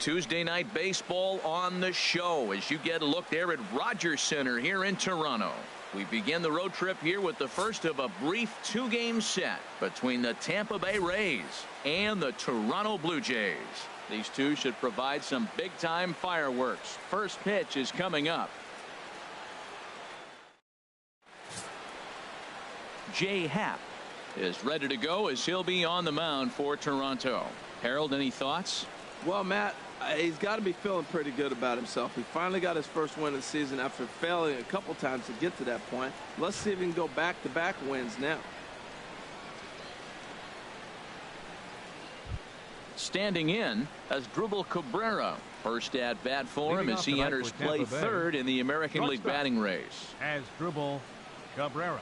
Tuesday night baseball on the show as you get a look there at Rogers Center here in Toronto. We begin the road trip here with the first of a brief two-game set between the Tampa Bay Rays and the Toronto Blue Jays. These two should provide some big-time fireworks. First pitch is coming up. Jay Happ is ready to go as he'll be on the mound for Toronto. Harold, any thoughts? Well, Matt, he's got to be feeling pretty good about himself. He finally got his first win of the season after failing a couple times to get to that point. Let's see if he can go back-to-back wins now. Standing in as Asdrubal Cabrera. First at bat for him as he enters play third in the American League batting race. Asdrubal Cabrera.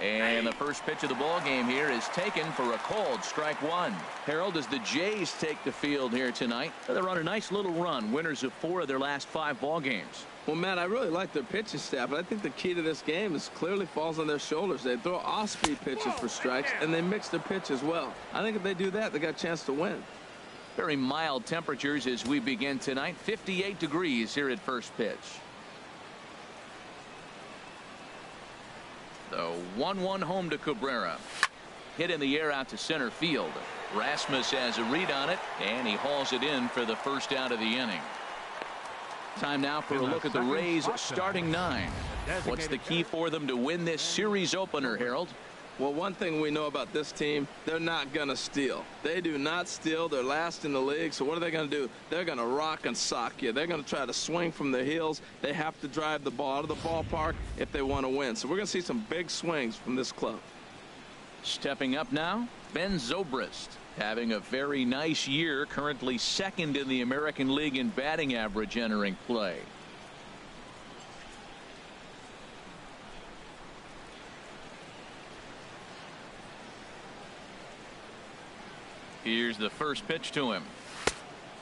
And the first pitch of the ball game here is taken for a called strike one. Harold, as the Jays take the field here tonight, they're on a nice little run, winners of 4 of their last 5 ball games. Well, Matt, I really like their pitching staff, but I think the key to this game is clearly falls on their shoulders. They throw off-speed pitches for strikes, and they mix their pitch as well. I think if they do that, they got a chance to win. Very mild temperatures as we begin tonight. 58 degrees here at first pitch. The 1-1 home to Cabrera. Hit in the air out to center field. Rasmus has a read on it, and he hauls it in for the first out of the inning. Time now for a look at the Rays starting 9. What's the key for them to win this series opener, Harold? Well, one thing we know about this team, they're not going to steal. They do not steal. They're last in the league. So what are they going to do? They're going to rock and sock you. They're going to try to swing from their heels. They have to drive the ball out of the ballpark if they want to win. So we're going to see some big swings from this club. Stepping up now, Ben Zobrist. Having a very nice year, currently second in the American League in batting average entering play. Here's the first pitch to him.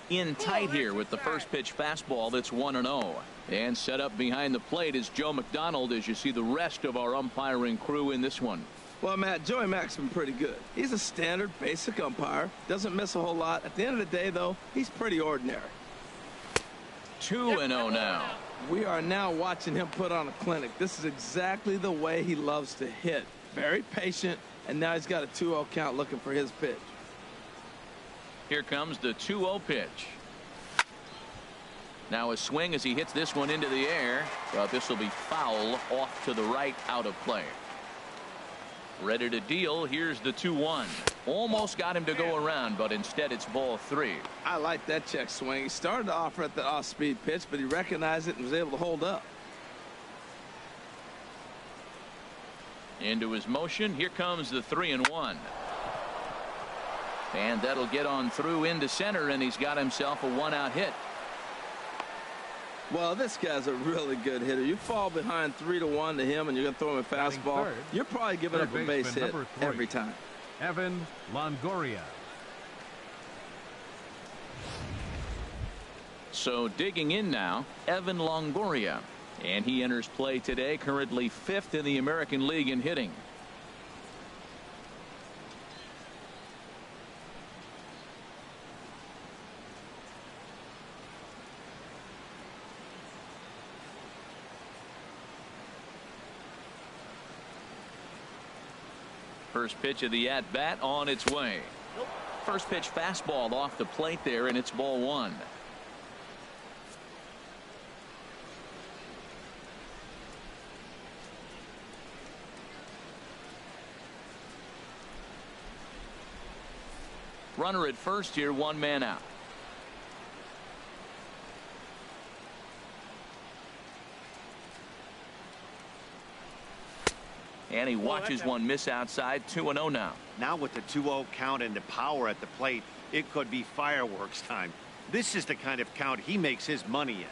In tight here with the first pitch fastball that's 1-0. And set up behind the plate is Joe McDonald as you see the rest of our umpiring crew in this one. Well, Matt, Joey Mack's been pretty good. He's a standard basic umpire. Doesn't miss a whole lot. At the end of the day, though, he's pretty ordinary. 2-0 now. We are now watching him put on a clinic. This is exactly the way he loves to hit. Very patient, and now he's got a 2-0 count looking for his pitch. Here comes the 2-0 pitch. Now a swing as he hits this one into the air. But this will be foul off to the right, out of play. Ready to deal. Here's the 2-1. Almost got him to go around, but instead it's ball 3. I like that check swing. He started off at the off-speed pitch, but he recognized it and was able to hold up. Into his motion. Here comes the 3-1. And that'll get on through into center, and he's got himself a 1-out hit. Well, this guy's a really good hitter. You fall behind 3-1 to him, and you're going to throw him a fastball. You're probably giving up a base hit every time. Evan Longoria. So digging in now, Evan Longoria. And he enters play today, currently 5th in the American League in hitting. First pitch of the at-bat on its way. First pitch fastball off the plate there, and it's ball 1. Runner at first here, 1 man out. And he watches one miss outside. 2-0 now. Now with the 2-0 count and the power at the plate, it could be fireworks time. This is the kind of count he makes his money in.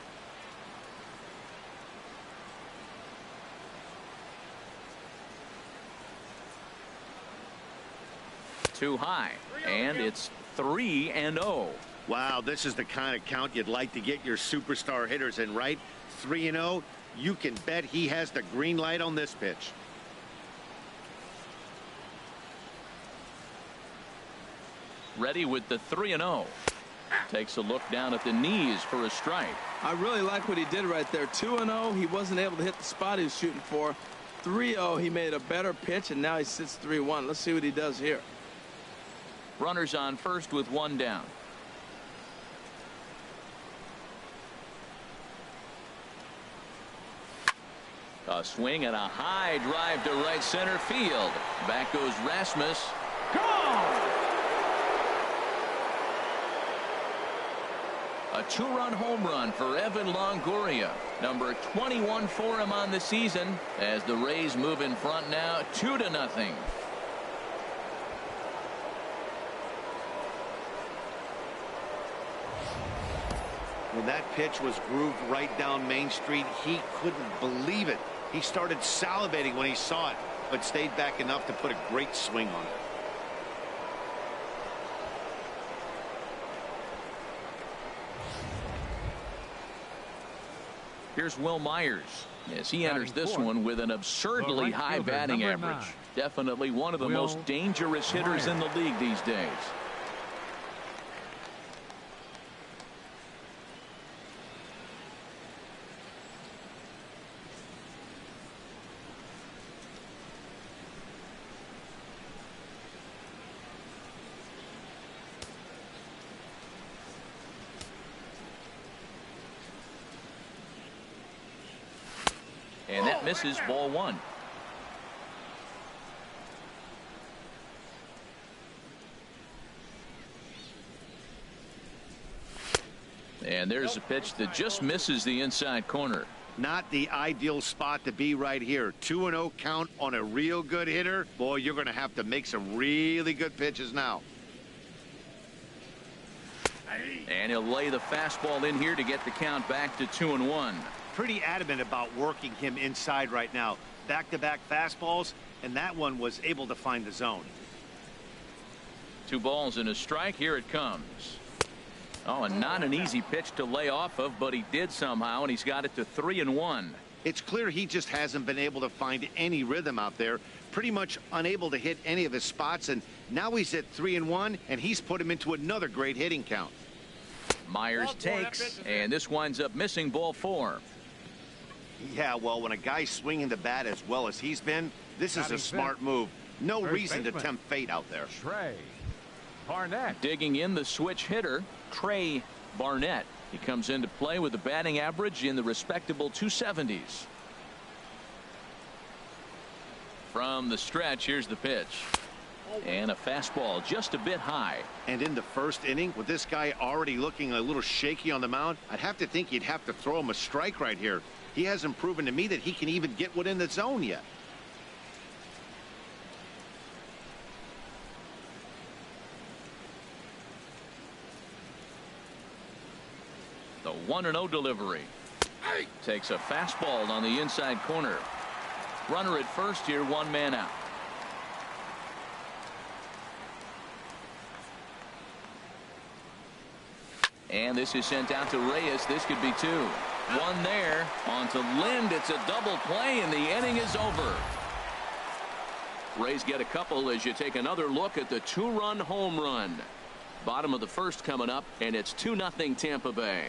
Too high, and it's 3-0. Wow, this is the kind of count you'd like to get your superstar hitters in, right? 3-0. You can bet he has the green light on this pitch. Ready with the 3-0. Takes a look down at the knees for a strike. I really like what he did right there. 2-0. He wasn't able to hit the spot he was shooting for. 3-0. He made a better pitch, and now he sits 3-1. Let's see what he does here. Runners on first with one down. A swing and a high drive to right center field. Back goes Rasmus. Gone! A two-run home run for Evan Longoria. Number 21 for him on the season as the Rays move in front now 2-0. When that pitch was grooved right down Main Street, he couldn't believe it. He started salivating when he saw it, but stayed back enough to put a great swing on it. Here's Will Myers as he enters this one with an absurdly high batting average. Definitely one of the most dangerous hitters in the league these days. And that misses, ball one. And there's a pitch that just misses the inside corner. Not the ideal spot to be right here. 2-0 count on a real good hitter. Boy, you're going to have to make some really good pitches now. And he'll lay the fastball in here to get the count back to 2-1. Pretty adamant about working him inside right now. Back-to-back fastballs, and that one was able to find the zone. 2 balls and a strike. Here it comes. Oh, and not an easy pitch to lay off of, but he did somehow, and he's got it to 3-1. It's clear he just hasn't been able to find any rhythm out there. Pretty much unable to hit any of his spots, and now he's at 3-1, and he's put him into another great hitting count. Myers takes, and this winds up missing, ball 4. Yeah, well, when a guy's swinging the bat as well as he's been, this is a smart move. No reason to tempt fate out there. Trey Barnett. Digging in, the switch hitter, Trey Barnett. He comes into play with a batting average in the respectable 270s. From the stretch, here's the pitch. And a fastball just a bit high. And in the first inning, with this guy already looking a little shaky on the mound, I'd have to think you'd have to throw him a strike right here. He hasn't proven to me that he can even get within the zone yet. The 1-0 delivery. Takes a fastball on the inside corner. Runner at first here, 1 man out. And this is sent out to Reyes. This could be 2. 1 there. On to Lind. It's a double play, and the inning is over. Rays get a couple as you take another look at the 2-run home run. Bottom of the first coming up, and it's 2-0 Tampa Bay.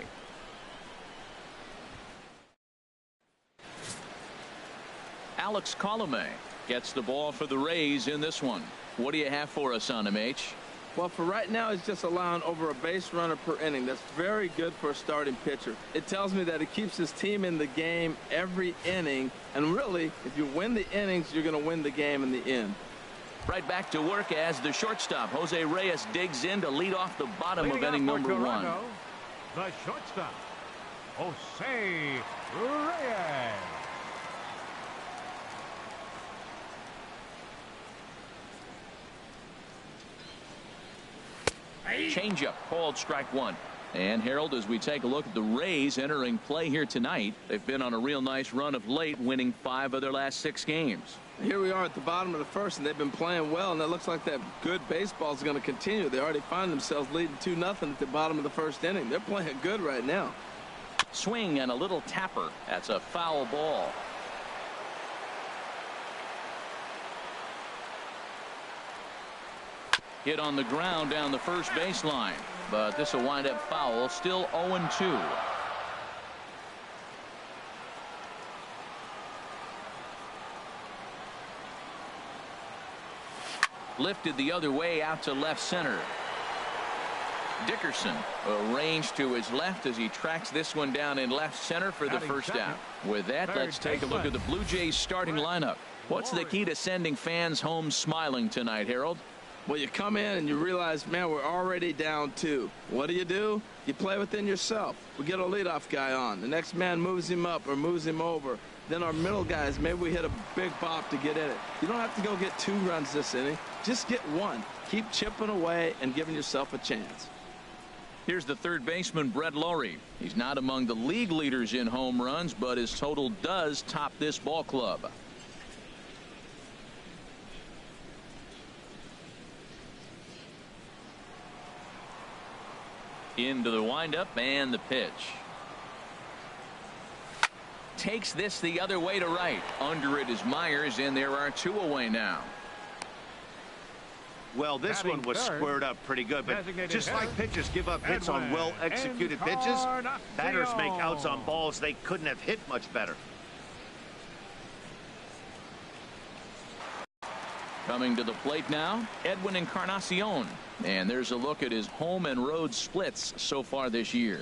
Alex Colomé gets the ball for the Rays in this one. What do you have for us on him, H? Well, for right now, he's just allowing over a base runner per inning. That's very good for a starting pitcher. It tells me that he keeps his team in the game every inning. And really, if you win the innings, you're going to win the game in the end. Right back to work as the shortstop, Jose Reyes, digs in to lead off the bottom of inning number 1. The shortstop, Jose Reyes. Changeup called, strike 1. And Harold, as we take a look at the Rays entering play here tonight, they've been on a real nice run of late, winning 5 of their last 6 games. Here we are at the bottom of the first, and they've been playing well, and it looks like that good baseball is going to continue. They already find themselves leading 2-0 at the bottom of the first inning. They're playing good right now. Swing and a little tapper. That's a foul ball. Hit on the ground down the first baseline, but this will wind up foul. Still 0-2. Lifted the other way out to left center. Dickerson arranged to his left as he tracks this one down in left center for the first out. With that, let's take a look at the Blue Jays starting lineup. What's the key to sending fans home smiling tonight, Harold? Well, you come in and you realize, man, we're already down 2. What do? You play within yourself. We get a leadoff guy on. The next man moves him up or moves him over. Then our middle guys, maybe we hit a big bop to get in it. You don't have to go get 2 runs this inning. Just get 1. Keep chipping away and giving yourself a chance. Here's the third baseman, Brett Lowry. He's not among the league leaders in home runs, but his total does top this ball club. Into the windup and the pitch. Takes this the other way to right. Under it is Myers, and there are 2 away now. Well, this one was squared up pretty good, but just like pitchers give up hits on well-executed pitches, batters make outs on balls they couldn't have hit much better. Coming to the plate now, Edwin Encarnacion. And there's a look at his home and road splits so far this year.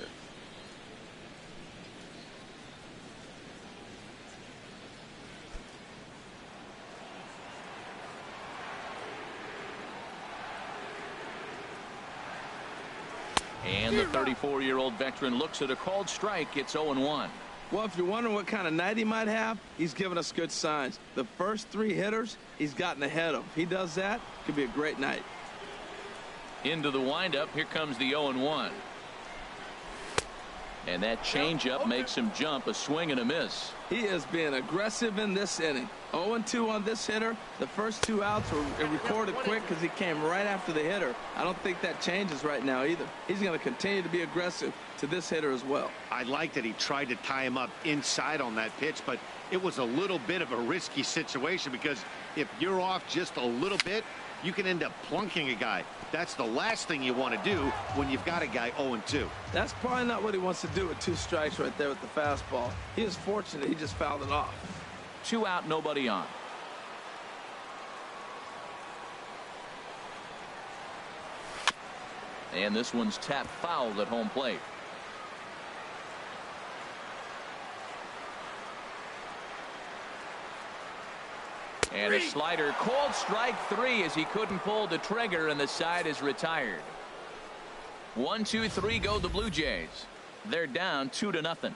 And the 34-year-old veteran looks at a called strike. It's 0-1. Well, if you're wondering what kind of night he might have, he's given us good signs. The first 3 hitters, he's gotten ahead of. If he does that, it could be a great night. Into the windup. Here comes the 0-1. And that changeup makes him jump. A swing and a miss. He is being aggressive in this inning. 0-2 on this hitter. The first 2 outs were recorded quick because he came right after the hitter. I don't think that changes right now either. He's going to continue to be aggressive to this hitter as well. I like that he tried to tie him up inside on that pitch, but it was a little bit of a risky situation because if you're off just a little bit, you can end up plunking a guy. That's the last thing you want to do when you've got a guy 0-2. That's probably not what he wants to do with 2 strikes right there with the fastball. He is fortunate he just fouled it off. 2 out, nobody on. And this one's tapped foul at home plate. And a slider, called strike 3 as he couldn't pull the trigger, and the side is retired. 1, 2, 3 go the Blue Jays. They're down 2-0.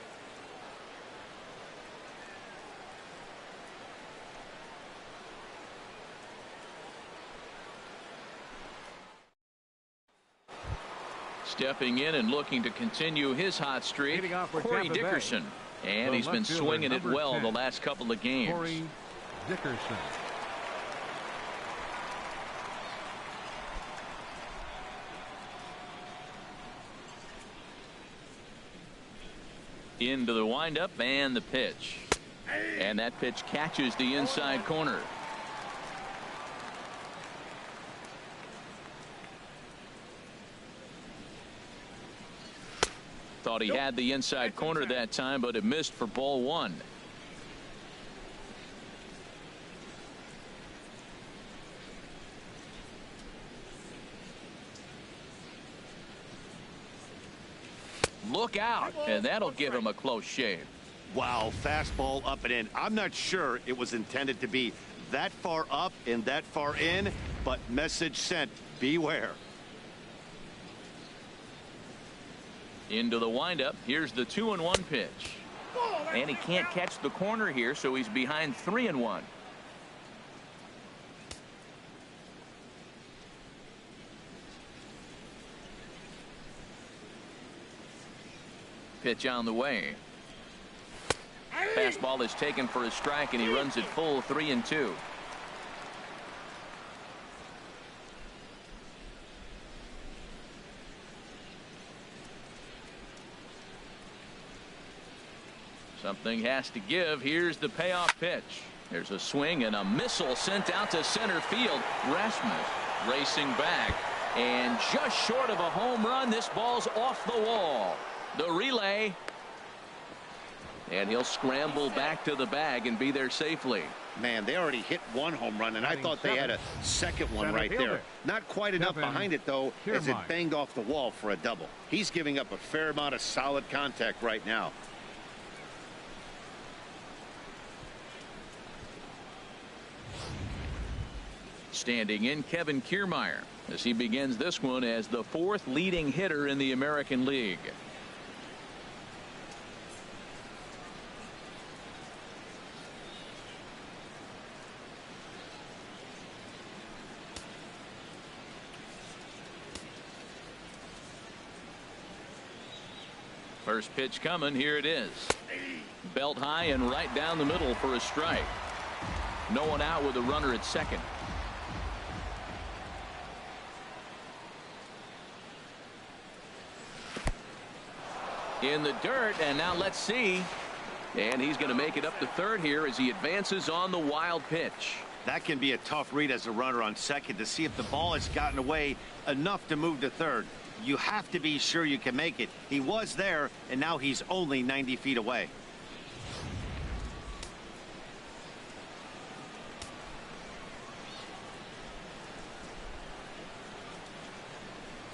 Stepping in and looking to continue his hot streak, Corey Dickerson. And he's been swinging it well the last couple of games. Corey Dickerson. Into the windup and the pitch. And that pitch catches the inside corner. Thought he had the inside corner that time, but it missed for ball 1. Look out, and that'll give him a close shave. Wow, fastball up and in. I'm not sure it was intended to be that far up and that far in, but message sent, beware. Into the windup. Here's the 2-1 pitch. And he can't catch the corner here, so he's behind 3-1. Pitch on the way. Fastball is taken for a strike, and he runs it full 3-2. Something has to give. Here's the payoff pitch. There's a swing and a missile sent out to center field. Rasmus racing back, and just short of a home run. This ball's off the wall. The relay, and he'll scramble back to the bag and be there safely. Man, they already hit one home run, and I thought they had a second one right there. Not quite enough behind it, though, as it banged off the wall for a double. He's giving up a fair amount of solid contact right now. Standing in, Kevin Kiermaier, as he begins this one as the 4th leading hitter in the American League. First pitch coming. Here it is. Belt high and right down the middle for a strike. No one out with a runner at second. In the dirt, and now let's see. And he's going to make it up to third here as he advances on the wild pitch. That can be a tough read as a runner on second to see if the ball has gotten away enough to move to third. You have to be sure you can make it. He was there, and now he's only 90 feet away.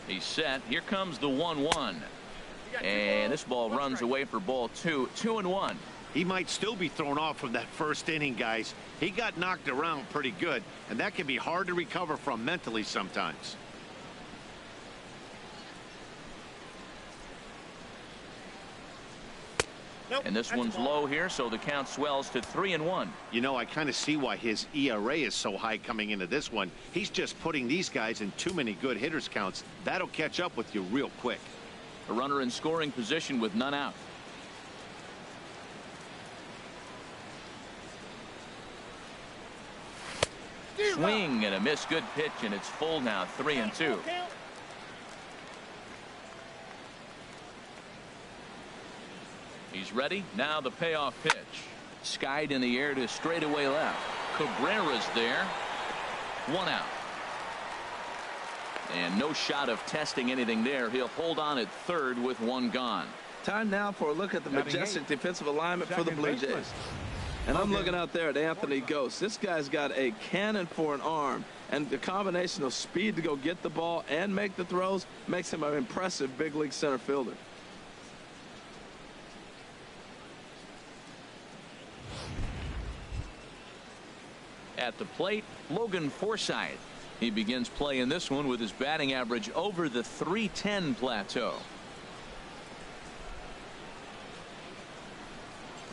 He's set. Here comes the 1-1. And this ball runs away for ball 2. 2-1. He might still be thrown off from that first inning, guys. He got knocked around pretty good, and that can be hard to recover from mentally sometimes. And this one's low here, so the count swells to 3-1. You know, I kind of see why his ERA is so high coming into this one. He's just putting these guys in too many good hitters counts. That'll catch up with you real quick. A runner in scoring position with none out. Swing and a miss. Good pitch, and it's full now. 3-2. He's ready. Now the payoff pitch. Skied in the air to straightaway left. Cabrera's there. 1 out. And no shot of testing anything there. He'll hold on at third with 1 gone. Time now for a look at the majestic defensive alignment for the Blue Jays. And I'm looking out there at Anthony Ghost. This guy's got a cannon for an arm, and the combination of speed to go get the ball and make the throws makes him an impressive big league center fielder. At the plate, Logan Forsythe. He begins play in this one with his batting average over the .310 plateau.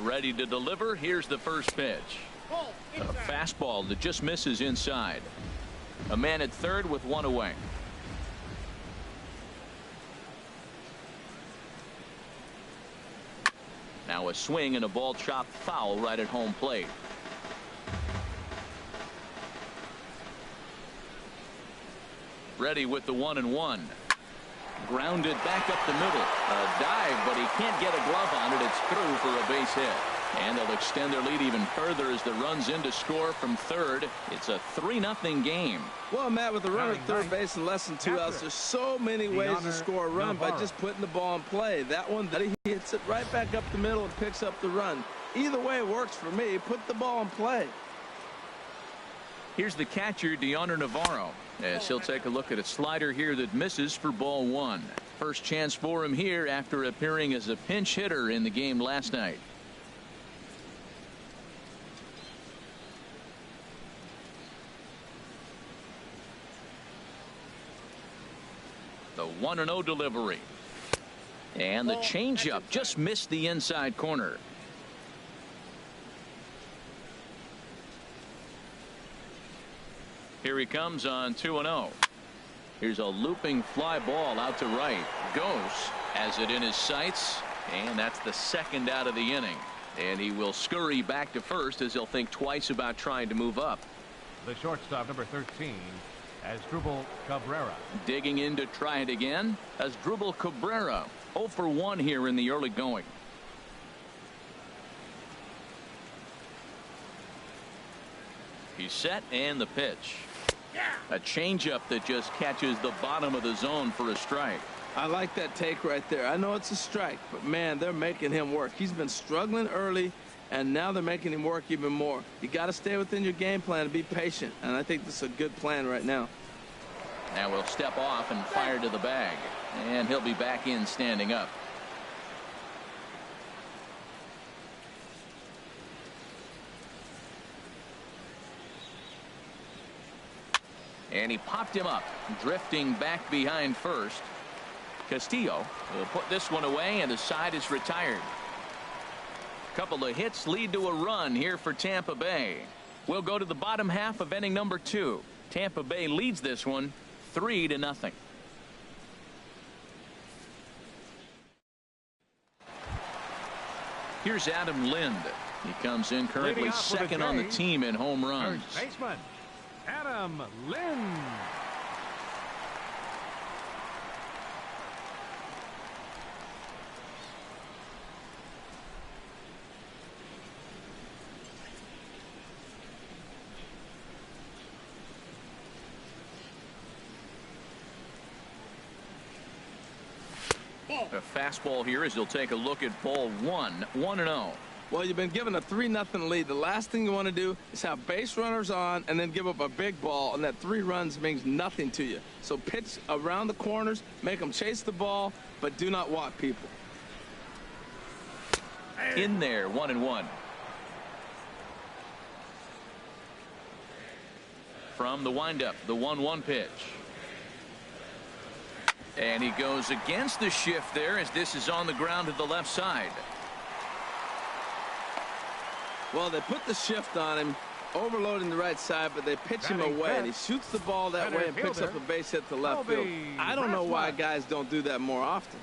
Ready to deliver. Here's the first pitch. A fastball that just misses inside. A man at third with 1 away. Now a swing and a ball chopped foul right at home plate. Ready with the 1-1. Grounded back up the middle. A dive, but he can't get a glove on it. It's through for a base hit. And they'll extend their lead even further as the run's in to score from third. It's a 3-0 game. Well, Matt, with the runner at third base and less than 2 outs, there's so many ways to score a run by just putting the ball in play. That one, he hits it right back up the middle and picks up the run. Either way works for me. Put the ball in play. Here's the catcher, Deoner Navarro, as he'll take a look at a slider here that misses for ball 1. First chance for him here after appearing as a pinch hitter in the game last night. The 1-0 delivery. And the changeup just missed the inside corner. Here he comes on 2-0. Here's a looping fly ball out to right. Goes, has it in his sights, and that's the second out of the inning. And he will scurry back to first as he'll think twice about trying to move up. The shortstop, number 13, Asdrubal Cabrera. Digging in to try it again, Asdrubal Cabrera. 0 for 1 here in the early going. He's set, and the pitch. A changeup that just catches the bottom of the zone for a strike. I like that take right there. I know it's a strike, but man, they're making him work. He's been struggling early, and now they're making him work even more. You got to stay within your game plan and be patient, and I think this is a good plan right now. Now we'll step off and fire to the bag, and he'll be back in standing up. And he popped him up, drifting back behind first. Castillo will put this one away, and the side is retired. A couple of hits lead to a run here for Tampa Bay. We'll go to the bottom half of inning number 2. Tampa Bay leads this one 3-0. Here's Adam Lind. He comes in currently second on the team in home runs. First baseman, Adam Lind. A fastball here as he'll take a look at ball 1. 1-0. Well, you've been given a 3-0 lead. The last thing you want to do is have base runners on and then give up a big ball, and that 3 runs means nothing to you. So pitch around the corners, make them chase the ball, but do not walk people. In there, 1-1. From the windup, the 1-1 pitch. And he goes against the shift there as this is on the ground to the left side. Well, they put the shift on him, overloading the right side, but they pitch him away, and he shoots the ball that way and picks up a base hit to left field. I don't know why guys don't do that more often.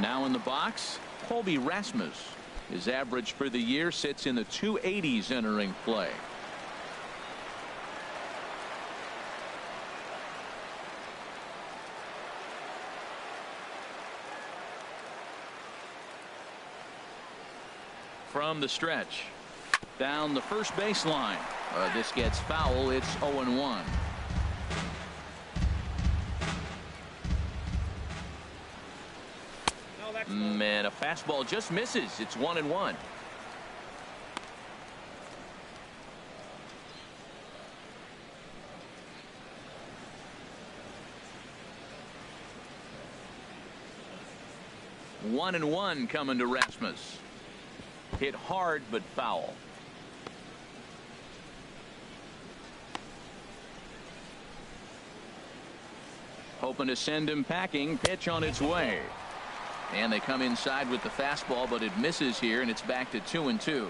Now in the box, Colby Rasmus. His average for the year sits in the 280s entering play. From the stretch, down the first baseline. This gets foul. It's 0-1. Man, a fastball just misses. It's 1-1. One and one coming to Rasmus. Hit hard but foul. Hoping to send him packing. Pitch on its way. And they come inside with the fastball, but it misses here, and it's back to 2-2.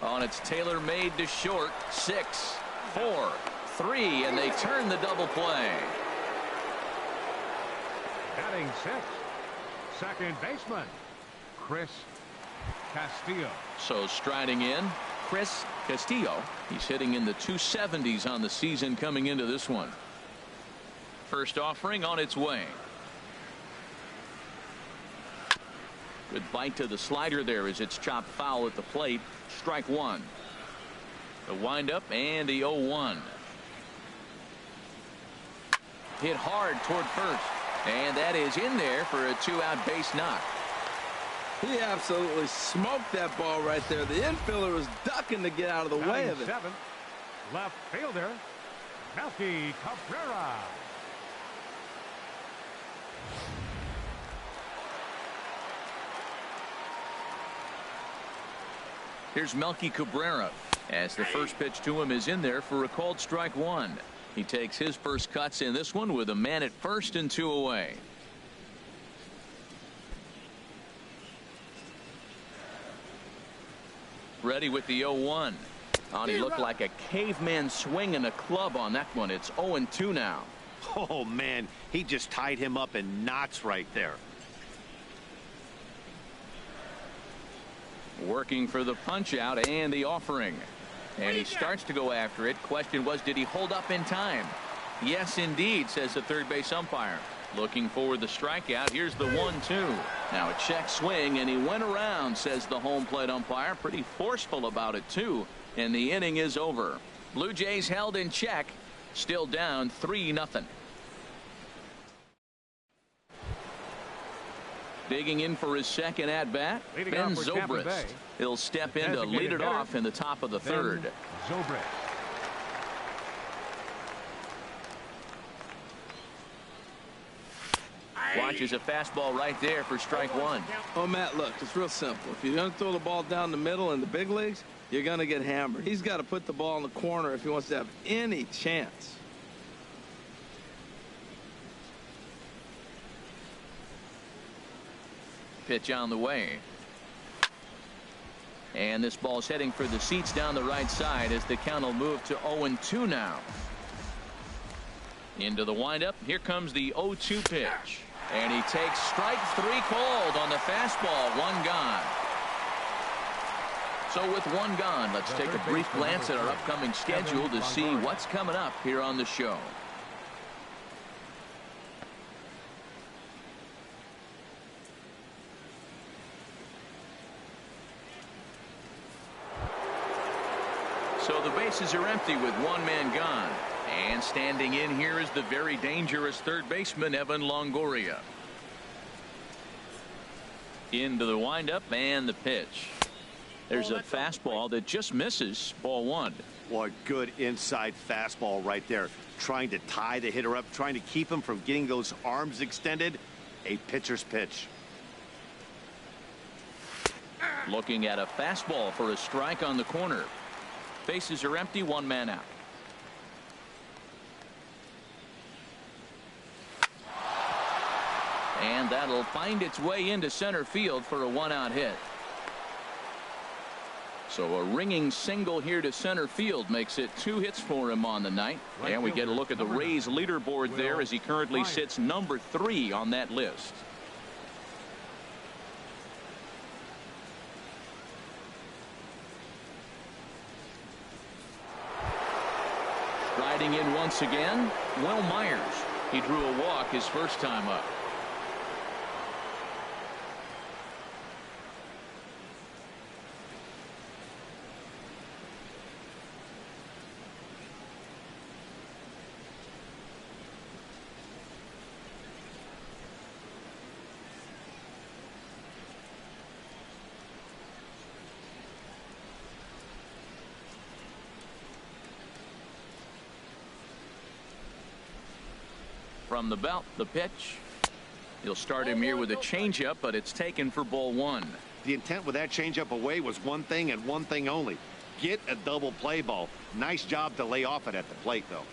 On its tailor-made to short. 6, 4, 3, and they turn the double play. Batting 6, second baseman, Chris Castillo. So striding in, Chris Castillo. He's hitting in the 270s on the season coming into this one. First offering on its way. Good bite to the slider there as it's chopped foul at the plate. Strike one. The windup and the 0-1. Hit hard toward first. And that is in there for a 2-out base knock. He absolutely smoked that ball right there. The infielder was ducking to get out of the way of it. 7, left fielder, Melky Cabrera. Here's Melky Cabrera as the first pitch to him is in there for a called strike one. He takes his first cuts in this one with a man at first and 2 away. Ready with the 0-1. He looked like a caveman swinging a club on that one. It's 0-2 now. Oh, man, he just tied him up in knots right there. Working for the punch out and the offering. And he starts to go after it. Question was, did he hold up in time? Yes, indeed, says the third base umpire. Looking for the strikeout. Here's the 1-2. Now a check swing, and he went around, says the home plate umpire. Pretty forceful about it, too. And the inning is over. Blue Jays held in check. Still down 3-0. Digging in for his second at-bat, Ben Zobrist. He'll step in to lead it off in the top of the third. Zobrist. Watches a fastball right there for strike one. Oh, Matt, look, it's real simple. If you're going to throw the ball down the middle in the big leagues, you're going to get hammered. He's got to put the ball in the corner if he wants to have any chance. Pitch on the way. And this ball's heading for the seats down the right side as the count will move to 0-2 now. Into the windup. Here comes the 0-2 pitch. And he takes strike three cold on the fastball. One gone. So with one gone, let's take a brief glance at our upcoming schedule to see what's coming up here on the show. So the bases are empty with one man gone. And standing in here is the very dangerous third baseman, Evan Longoria. Into the windup and the pitch. There's a fastball that just misses. Ball one. What good inside fastball right there. Trying to tie the hitter up, trying to keep him from getting those arms extended. A pitcher's pitch. Looking at a fastball for a strike on the corner. Bases are empty, one man out. And that'll find its way into center field for a one-out hit. So a ringing single here to center field makes it 2 hits for him on the night. And we get a look at the Rays leaderboard there as he currently sits number 3 on that list. Striding in once again, Will Myers. He drew a walk his first time up. From the belt, the pitch. He'll start him here with a changeup, but it's taken for ball one. The intent with that changeup away was one thing and one thing only. Get a double play ball. Nice job to lay off it at the plate, though.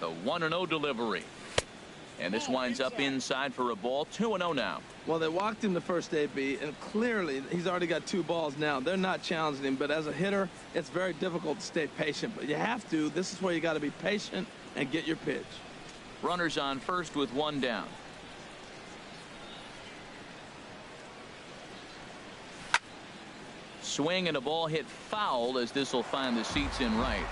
The 1-0 delivery. And this winds up inside for a ball. 2-0 now. Well, they walked him the first AB, and clearly he's already got 2 balls now. They're not challenging him, but as a hitter, it's very difficult to stay patient. But you have to. This is where you got to be patient and get your pitch. Runners on first with one down. Swing and a ball hit foul as this will find the seats in right.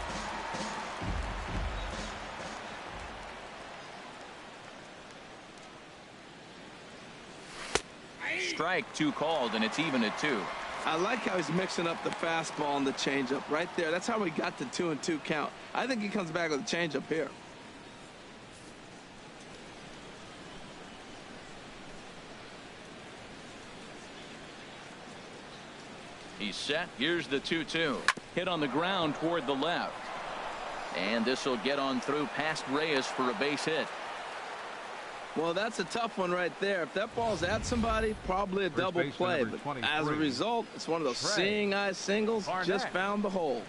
Strike 2 called, and it's even at 2. I like how he's mixing up the fastball and the changeup right there. That's how we got the 2-2 count. I think he comes back with a changeup here. He's set. Here's the 2-2. Hit on the ground toward the left. And this will get on through past Reyes for a base hit. Well, that's a tough one right there. If that ball's at somebody, probably a double play. But as a result, it's one of those seeing eye singles. Just found the hole.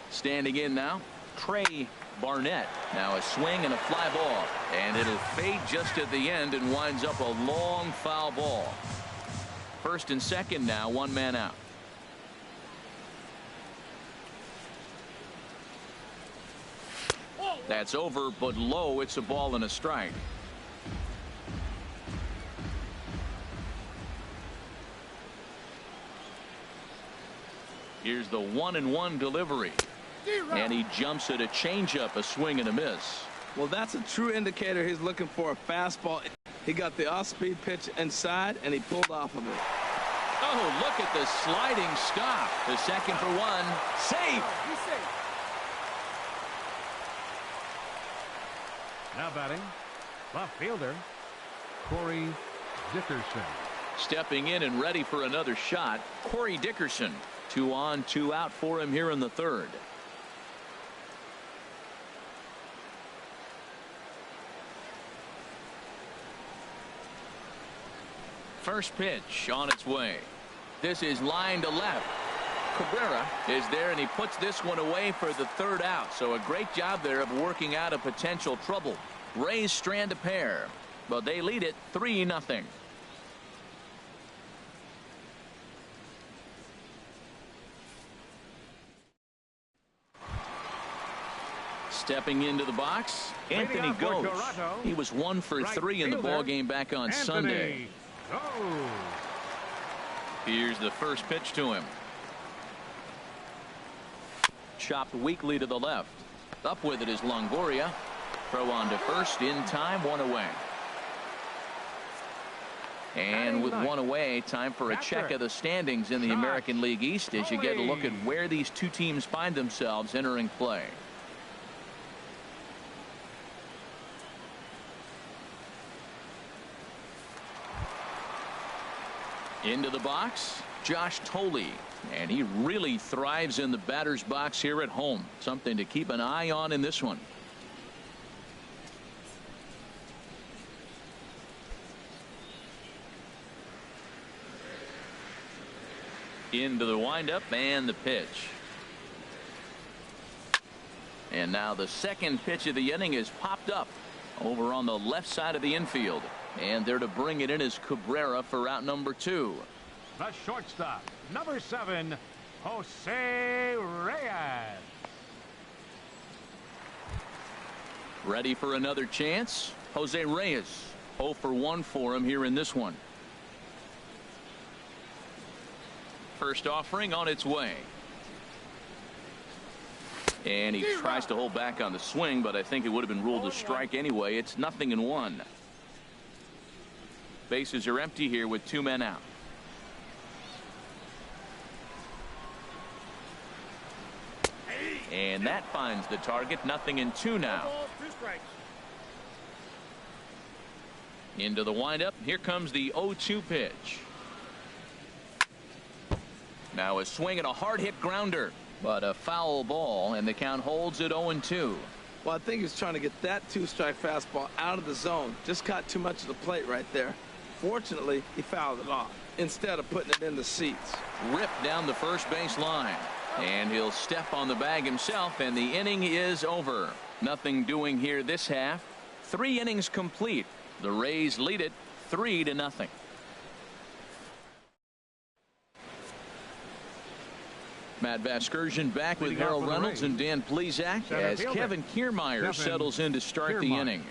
Standing in now, Trey Barnett. Now a swing and a fly ball. And it'll fade just at the end and winds up a long foul ball. First and second now, one man out. That's over, but low. It's a ball and a strike. Here's the 1-1 delivery. And he jumps at a changeup, a swing and a miss. Well, that's a true indicator he's looking for a fastball. He got the off-speed pitch inside, and he pulled off of it. Oh, look at the sliding stop. The second for one. Safe. Now batting, left fielder, Corey Dickerson. Stepping in and ready for another shot, Corey Dickerson. 2 on, 2 out for him here in the third. First pitch on its way. This is line to left. Cabrera is there, and he puts this one away for the third out. So a great job there of working out a potential trouble. Rays strand a pair, but they lead it 3-0. Stepping into the box, Anthony goes. He was 1 for 3 in the ballgame back on Sunday. Here's the first pitch to him. Chopped weakly to the left. Up with it is Longoria. Throw on to first in time, 1 away. And with 1 away, time for a check of the standings in the American League East as you get a look at where these two teams find themselves entering play. Into the box, Josh Thole, and he really thrives in the batter's box here at home. Something to keep an eye on in this one. Into the windup and the pitch. And now the second pitch of the inning is popped up over on the left side of the infield. And there to bring it in is Cabrera for out number 2. The shortstop, number 7, Jose Reyes. Ready for another chance. Jose Reyes, 0 for 1 for him here in this one. First offering on its way. And he tries to hold back on the swing, but I think it would have been ruled a strike anyway. It's 0-1. Bases are empty here with 2 men out. And that finds the target. 0-2 now. Into the windup. Here comes the 0-2 pitch. Now a swing and a hard hit grounder, but a foul ball, and the count holds at 0-2. Well, I think he's trying to get that 2-strike fastball out of the zone. Just caught too much of the plate right there. Fortunately, he fouled it off instead of putting it in the seats. Ripped down the first base line, and he'll step on the bag himself, and the inning is over. Nothing doing here this half. 3 innings complete. The Rays lead it 3-0. Matt Vasgersian back with Harold Reynolds and Dan Plesac as Kevin Kiermaier settles in to start the inning.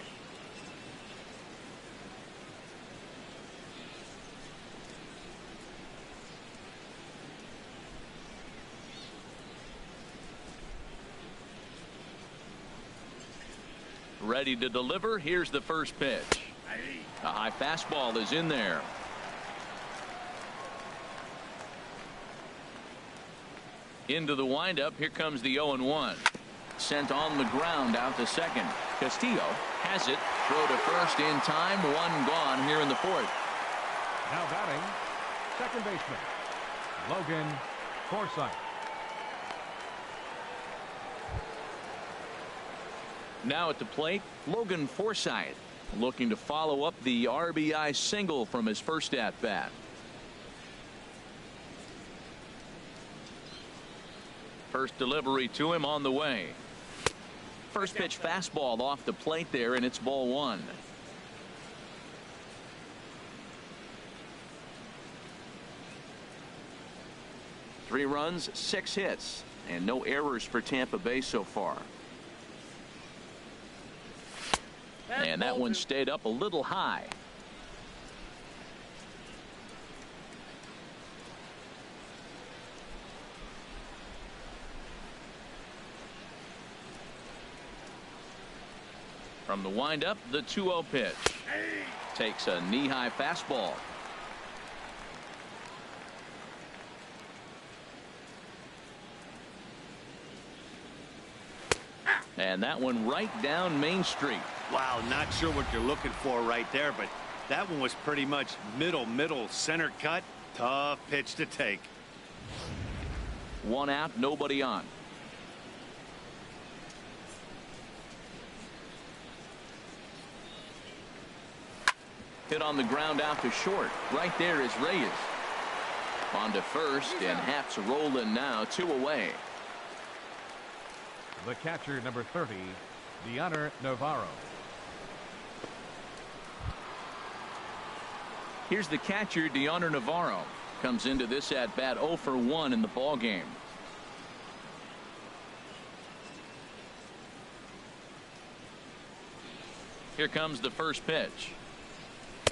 Ready to deliver. Here's the first pitch. A high fastball is in there. Into the windup. Here comes the 0-1. Sent on the ground out to second. Castillo has it. Throw to first in time. 1 gone here in the 4th. Now batting, second baseman, Logan Forsythe. Now at the plate, Logan Forsythe looking to follow up the RBI single from his first at bat. First delivery to him on the way. First pitch fastball off the plate there, and it's ball 1. Three runs, 6 hits, and no errors for Tampa Bay so far. And that one stayed up a little high. From the windup, the 2-0 pitch. Takes a knee-high fastball. And that one right down Main Street. Wow, not sure what you're looking for right there, but that one was pretty much middle center cut. Tough pitch to take. 1 out, nobody on. Hit on the ground out to short. Right there is Reyes. On to first, and Haps rolling now, 2 away. The catcher, number 30, Dioner Navarro. Here's the catcher, Dioner Navarro. Comes into this at bat 0 for 1 in the ball game. Here comes the first pitch.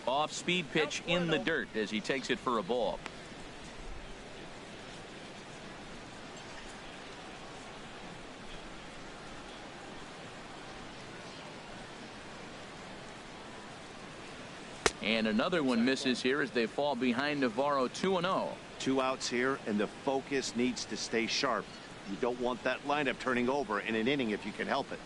Off speed pitch in the dirt as he takes it for a ball. And another one misses here as they fall behind Navarro 2-0. 2 outs here, and the focus needs to stay sharp. You don't want that lineup turning over in an inning if you can help it.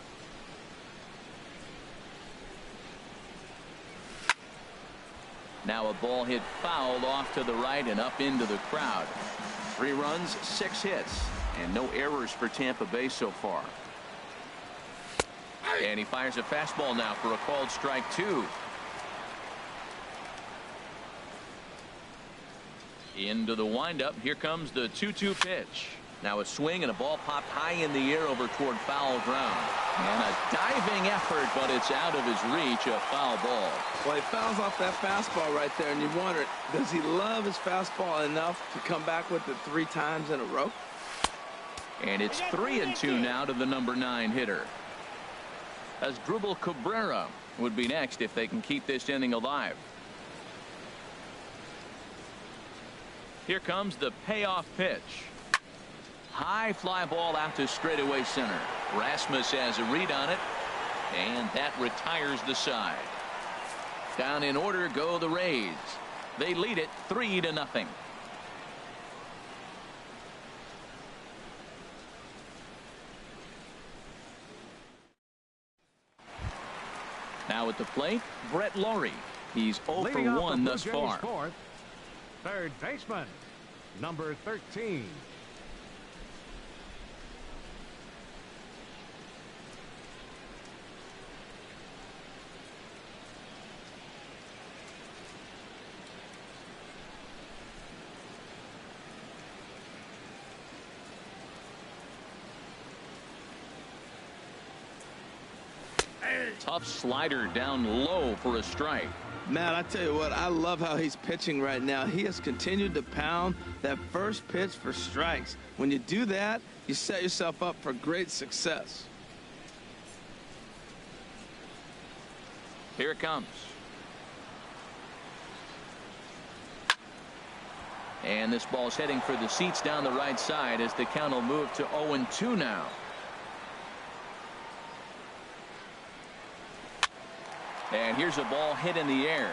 Now a ball hit foul off to the right and up into the crowd. 3 runs, 6 hits, and no errors for Tampa Bay so far. And he fires a fastball now for a called strike 2. Into the windup. Here comes the 2-2 pitch. Now a swing and a ball popped high in the air over toward foul ground. And a diving effort, but it's out of his reach. A foul ball. Well, he fouls off that fastball right there, and you wonder, does he love his fastball enough to come back with it 3 times in a row? And it's 3-2 now to the number 9 hitter. As Asdrubal Cabrera would be next if they can keep this inning alive. Here comes the payoff pitch. High fly ball out to straightaway center. Rasmus has a read on it, and that retires the side. Down in order go the Rays. They lead it 3-0. Now at the plate, Brett Laurie. He's 0 for 1 thus far. Fourth, third baseman, number 13. Tough slider down low for a strike. Matt, I tell you what, I love how he's pitching right now. He has continued to pound that first pitch for strikes. When you do that, you set yourself up for great success. Here it comes. And this ball's heading for the seats down the right side as the count will move to 0-2 now. And here's a ball hit in the air,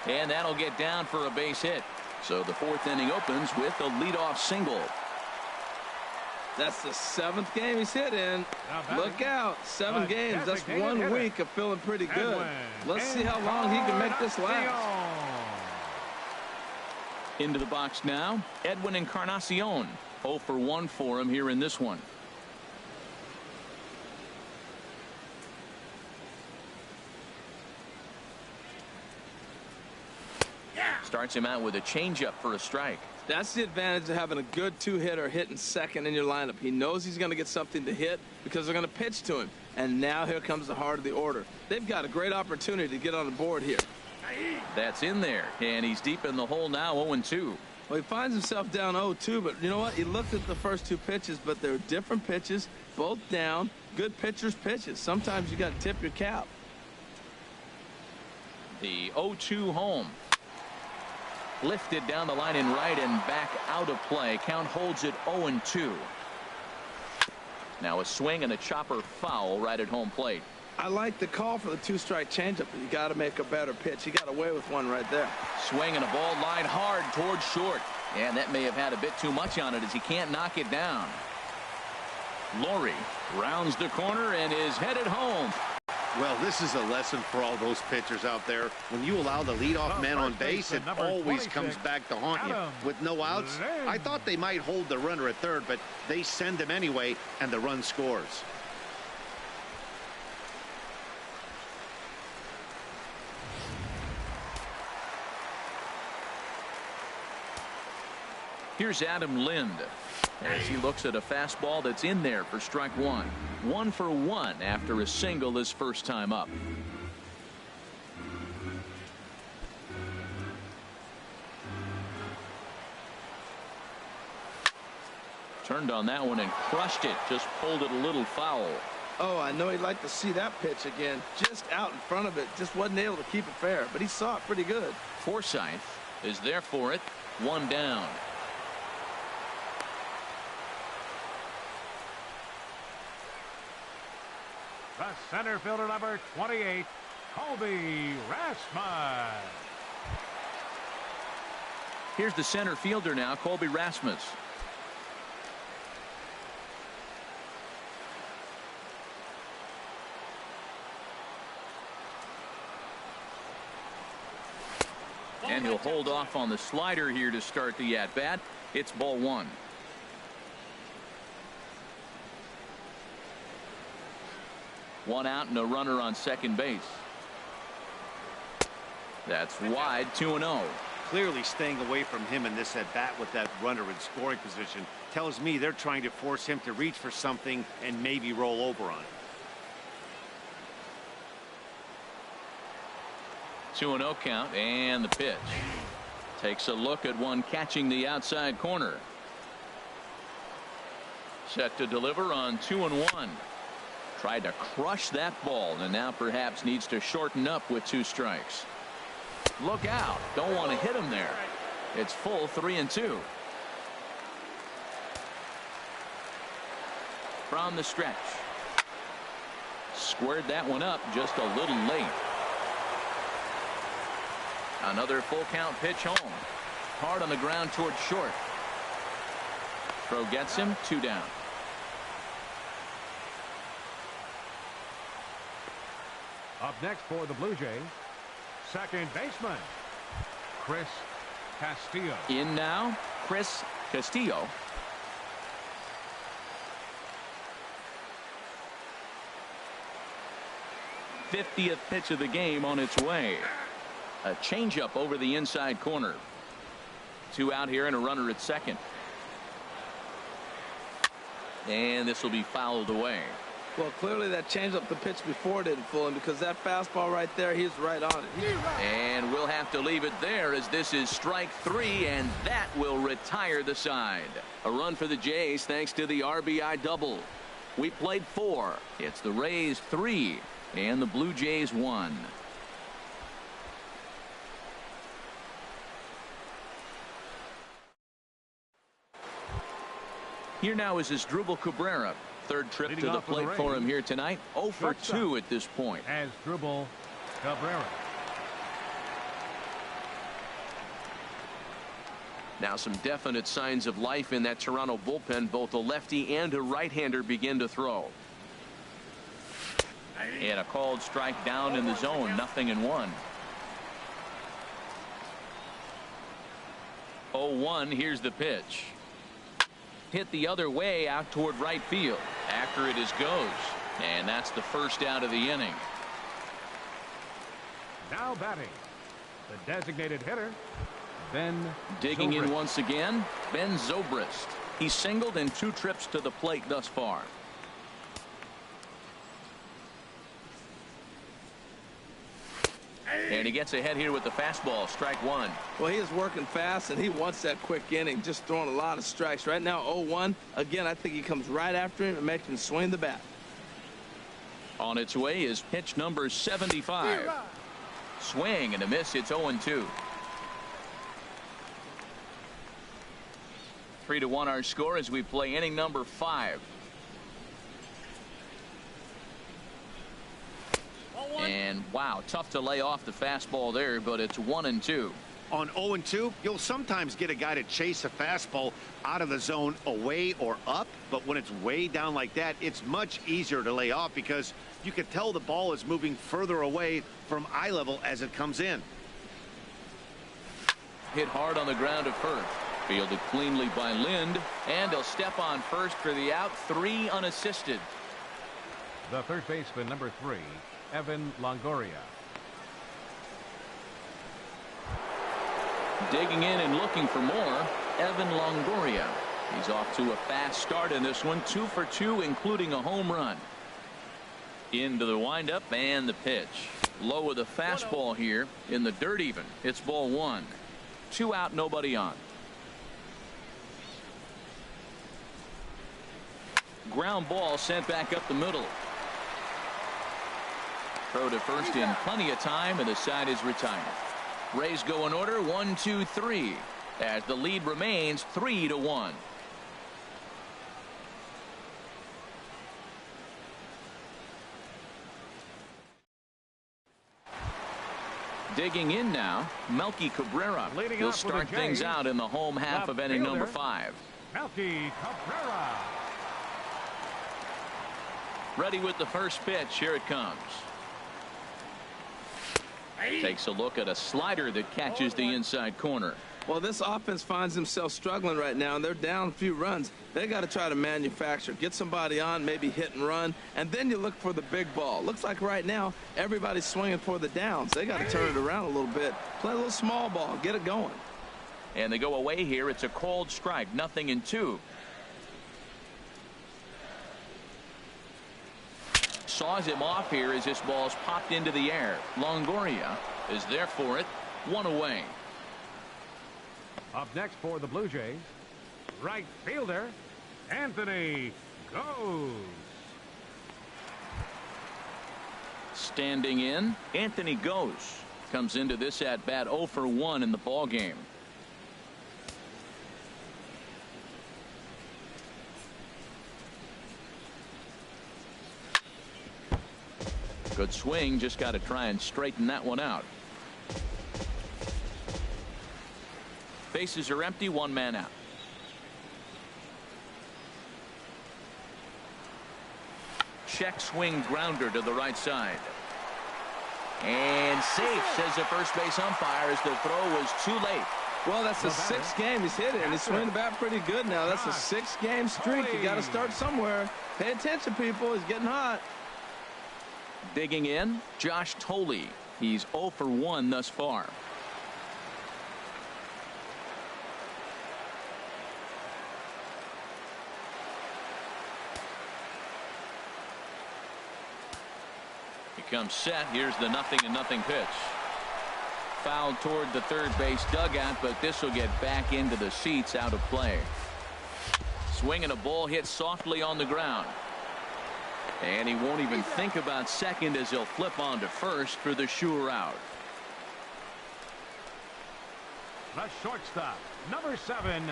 and that'll get down for a base hit. So the 4th inning opens with a leadoff single. That's the 7th game he's hit in. Look out, 7 games. That's 1 week of feeling pretty good. Let's see how long he can make this last. Into the box now, Edwin Encarnacion. 0 for 1 for him here in this one. Starts him out with a changeup for a strike. That's the advantage of having a good 2-hitter hitting second in your lineup. He knows he's going to get something to hit because they're going to pitch to him. And now here comes the heart of the order. They've got a great opportunity to get on the board here. That's in there, and he's deep in the hole now, 0-2. Well, he finds himself down 0-2, but you know what? He looked at the first 2 pitches, but they're different pitches, both down. Good pitchers' pitches. Sometimes you got to tip your cap. The 0-2 home. Lifted down the line in right and back out of play. Count holds it 0-2. Now a swing and a chopper foul right at home plate. I like the call for the 2-strike changeup, but you got to make a better pitch. He got away with one right there. Swing and a ball line hard towards short. And that may have had a bit too much on it as he can't knock it down. Laurie rounds the corner and is headed home. Well, this is a lesson for all those pitchers out there. When you allow the leadoff man on base, it always comes back to haunt you. With no outs, I thought they might hold the runner at third, but they send him anyway, and the run scores. Here's Adam Lind as he looks at a fastball that's in there for strike one. 1 for 1 after a single his first time up. Turned on that one and crushed it. Just pulled it a little foul. Oh, I know he'd like to see that pitch again. Just out in front of it. Just wasn't able to keep it fair, but he saw it pretty good. Forsythe is there for it. 1 down. The center fielder, number 28, Colby Rasmus. Here's the center fielder now, Colby Rasmus. And he'll hold off on the slider here to start the at-bat. It's ball 1. One out and a runner on second base. That's wide. 2-0. Clearly staying away from him in this at bat with that runner in scoring position tells me they're trying to force him to reach for something and maybe roll over on it. 2-0 count and the pitch. Takes a look at one catching the outside corner. Set to deliver on 2-1. Tried to crush that ball and now perhaps needs to shorten up with 2 strikes. Look out. Don't want to hit him there. It's full 3-2. From the stretch. Squared that one up just a little late. Another full count pitch home. Hard on the ground towards short. Throw gets him. 2 down. Up next for the Blue Jays, second baseman, Chris Castillo. In now, Chris Castillo. '50th pitch of the game on its way. A changeup over the inside corner. 2 out here and a runner at second. And this will be fouled away. Well, clearly that changeup the pitch before didn't fool him because that fastball right there, he's right on it. And we'll have to leave it there as this is strike 3, and that will retire the side. A run for the Jays thanks to the RBI double. We played 4. It's the Rays 3 and the Blue Jays 1. Here now is Asdrubal Cabrera. Third trip to the plate for him here tonight. 0 for 2 at this point. Asdrubal Cabrera. Now some definite signs of life in that Toronto bullpen. Both a lefty and a right-hander begin to throw. And a called strike down in the zone. 0-1. 0-1. Here's the pitch. Hit the other way out toward right field. After it is goes. And that's the first out of the inning. Now batting, the designated hitter, Ben Digging Zobrist. in once again, Ben Zobrist. He's singled in 2 trips to the plate thus far. And he gets ahead here with the fastball. Strike 1. Well, he is working fast, and he wants that quick inning, just throwing a lot of strikes. Right now, 0-1. Again, I think he comes right after him and makes him swing the bat. On its way is pitch number 75. Swing and a miss. It's 0-2. 3-1 our score as we play inning number 5. And wow, tough to lay off the fastball there, but it's 1-2. On 0-2, you'll sometimes get a guy to chase a fastball out of the zone away or up, but when it's way down like that, it's much easier to lay off because you can tell the ball is moving further away from eye level as it comes in. Hit hard on the ground to first. Fielded cleanly by Lind, and he'll step on first for the out. 3 unassisted. The third baseman, number 3, Evan Longoria. Digging in and looking for more, Evan Longoria. He's off to a fast start in this one. 2 for 2, including a home run. Into the windup and the pitch. Low with a fastball here in the dirt even. It's ball 1. 2 out, nobody on. Ground ball sent back up the middle. Throw to first in plenty of time, and the side is retired. Rays go in order 1, 2, 3 as the lead remains 3-1. Digging in now, Melky Cabrera. He'll start things out in the home half of inning number 5. Melky Cabrera. Ready with the first pitch. Here it comes. Takes a look at a slider that catches the inside corner. Well, this offense finds themselves struggling right now, and they're down a few runs. They got to try to manufacture, get somebody on, maybe hit and run, and then you look for the big ball. Looks like right now everybody's swinging for the downs. They got to turn it around a little bit, play a little small ball, get it going. And they go away here. It's a called strike, 0-2. Saws him off here as this ball's popped into the air. Longoria is there for it. 1 away. Up next for the Blue Jays, right fielder Anthony Goes. Standing in, Anthony Goes comes into this at bat 0 for 1 in the ball game. Good swing, just got to try and straighten that one out. Bases are empty, 1 man out. Check swing grounder to the right side. And safe, says the first base umpire, as the throw was too late. Well, that's the 6th game he's hit it, and he's swinging the bat pretty good now. That's a 6-game streak. You got to start somewhere. Pay attention, people. He's getting hot. Digging in, Josh Thole. He's 0 for 1 thus far. He comes set. Here's the 0-0 pitch. Fouled toward the third base dugout, but this will get back into the seats, out of play. Swinging a ball hit softly on the ground. And he won't even think about second as he'll flip on to first for the sure out. The shortstop, number 7,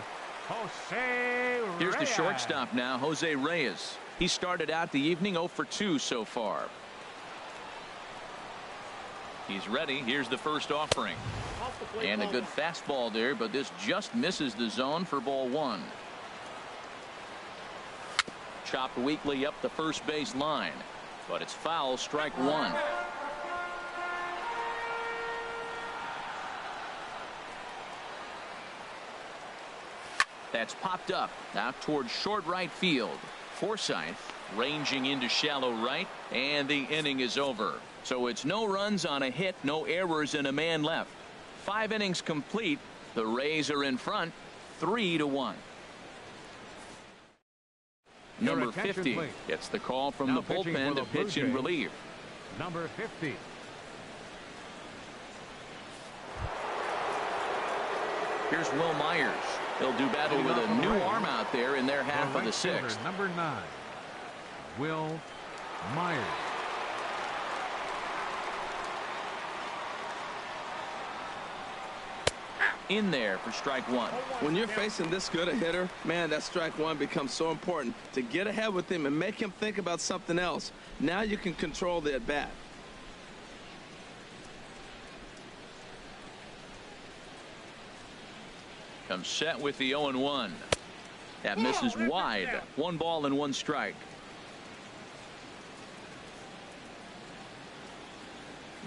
Jose Reyes. Here's the shortstop now, Jose Reyes. He started out the evening 0 for 2 so far. He's ready. Here's the first offering. And a good fastball there, but this just misses the zone for ball 1. Chopped weakly up the first base line, but it's foul, strike 1. That's popped up out towards short right field. Forsythe ranging into shallow right, and the inning is over. So it's no runs on a hit, no errors, and a man left. 5 innings complete. The Rays are in front 3-1. Number 50 gets the call from the bullpen to pitch in relief. Number 50. Here's Will Myers. He'll do battle with a new arm out there in their half of the 6th. Number 9, Will Myers. in there for strike one. When you're facing this good a hitter, man, that strike one becomes so important to get ahead with him and make him think about something else. Now you can control the at-bat. Comes set with the 0-1. That misses wide. 1 ball and 1 strike.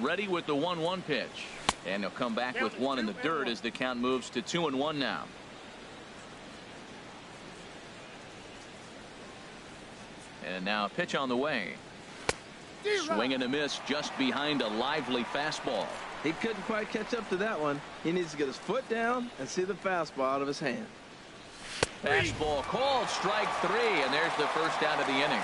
Ready with the 1-1 pitch. And he'll come back with 1 in the dirt as the count moves to 2-1 now. And now a pitch on the way. Swing and a miss just behind a lively fastball. He couldn't quite catch up to that one. He needs to get his foot down and see the fastball out of his hand. Fastball called, strike 3, and there's the first out of the inning.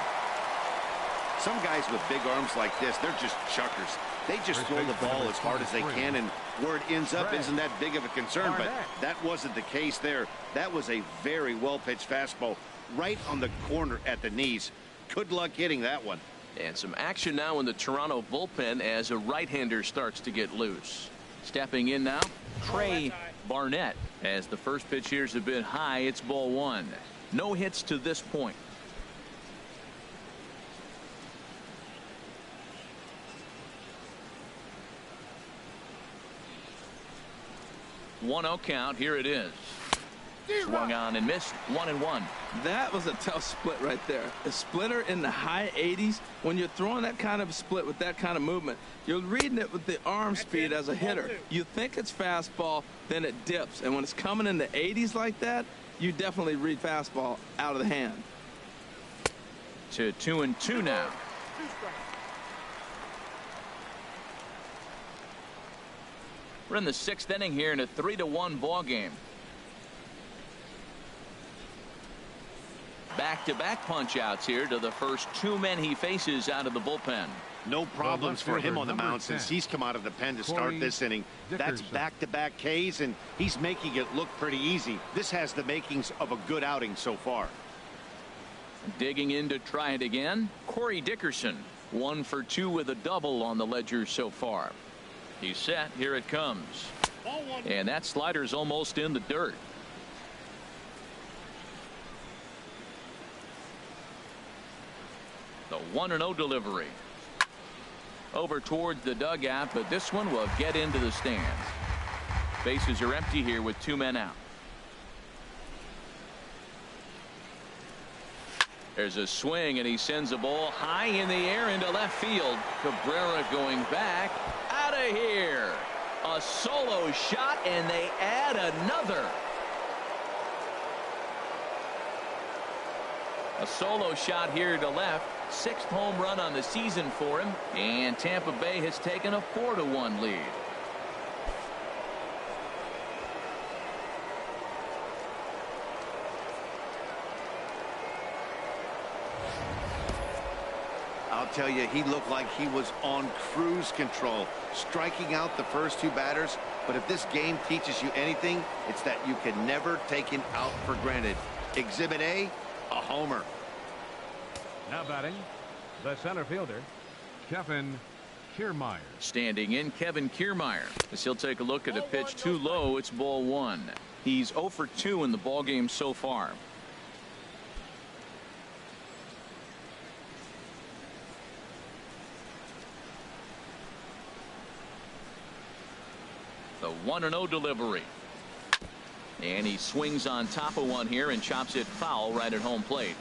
Some guys with big arms like this, they're just chuckers. They just throw the ball as hard as they can, and where it ends up isn't that big of a concern, but that wasn't the case there. That was a very well-pitched fastball right on the corner at the knees. Good luck hitting that one. And some action now in the Toronto bullpen as a right-hander starts to get loose. Stepping in now, Trey Barnett. As the first pitch here is a bit high, it's ball 1. No hits to this point. One-0 count. Here it is. Swung on and missed. 1-1. That was a tough split right there. A splitter in the high 80s. When you're throwing that kind of split with that kind of movement, you're reading it with the arm speed as a hitter. You think it's fastball, then it dips. And when it's coming in the 80s like that, you definitely read fastball out of the hand. To 2-2 now. We're in the 6th inning here in a 3-1 ball game. Back-to-back punch-outs here to the first 2 men he faces out of the bullpen. No problems for him on the mound since he's come out of the pen to start this inning. That's back-to-back Ks, and he's making it look pretty easy. This has the makings of a good outing so far. Digging in to try it again, Corey Dickerson. 1 for 2 with a double on the ledger so far. He's set. Here it comes. And that slider's almost in the dirt. The 1-0 delivery. Over towards the dugout, but this one will get into the stands. Bases are empty here with 2 men out. There's a swing, and he sends a ball high in the air into left field. Cabrera going back. Out of here. A solo shot, and they add another. A solo shot here to left. 6th home run on the season for him, and Tampa Bay has taken a 4-1 lead. I'll tell you, he looked like he was on cruise control, striking out the first 2 batters. But if this game teaches you anything, it's that you can never take him out for granted. Exhibit A, a homer. Now batting, the center fielder, Kevin Kiermaier. Standing in, Kevin Kiermaier. As he'll take a look at a pitch too low, it's ball 1. He's 0 for 2 in the ball game so far. The 1-0 delivery. And he swings on top of one here and chops it foul right at home plate.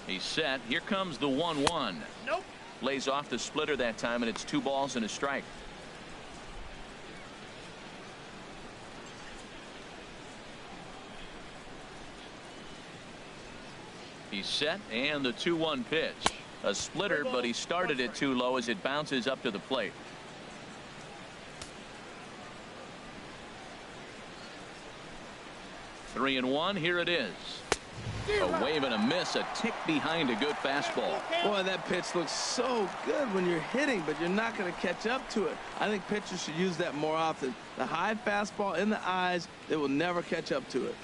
He's set. Here comes the 1-1. Nope. Lays off the splitter that time, and it's 2 balls and a strike. He's set, and the 2-1 pitch. A splitter, but he started it too low as it bounces up to the plate. Three and one. Here it is. A wave and a miss, a tick behind a good fastball. Boy, that pitch looks so good when you're hitting, but you're not going to catch up to it. I think pitchers should use that more often. The high fastball in the eyes, they will never catch up to it.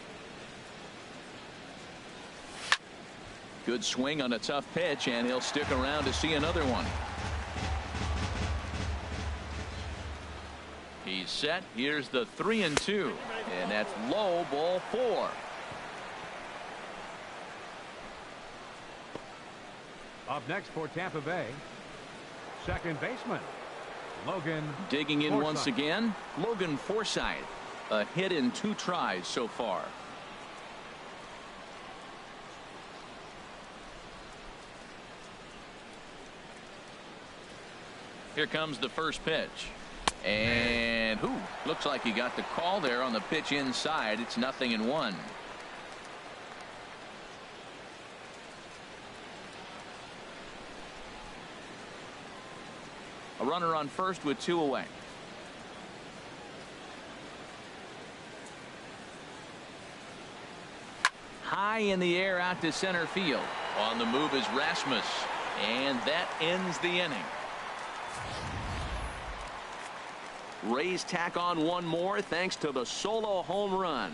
Good swing on a tough pitch, and he'll stick around to see another one. He's set. Here's the 3-2. And that's low, ball 4. Up next for Tampa Bay, second baseman, Logan. Digging in Forsythe. once again, Logan Forsythe. A hit in 2 tries so far. Here comes the first pitch. And looks like he got the call there on the pitch inside. It's 0-1. A runner on first with 2 away. High in the air out to center field. On the move is Rasmus. And that ends the inning. Rays tack on one more thanks to the solo home run.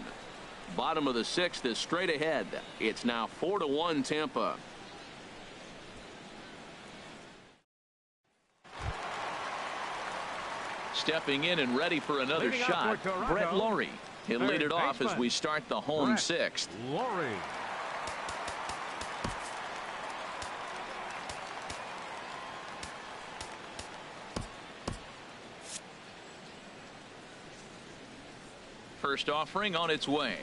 Bottom of the 6th is straight ahead. It's now 4-1 Tampa. Stepping in and ready for another Leading shot, Brett Lawrie. He'll lead it off as we start the home Brett 6th. Lawrie. First offering on its way.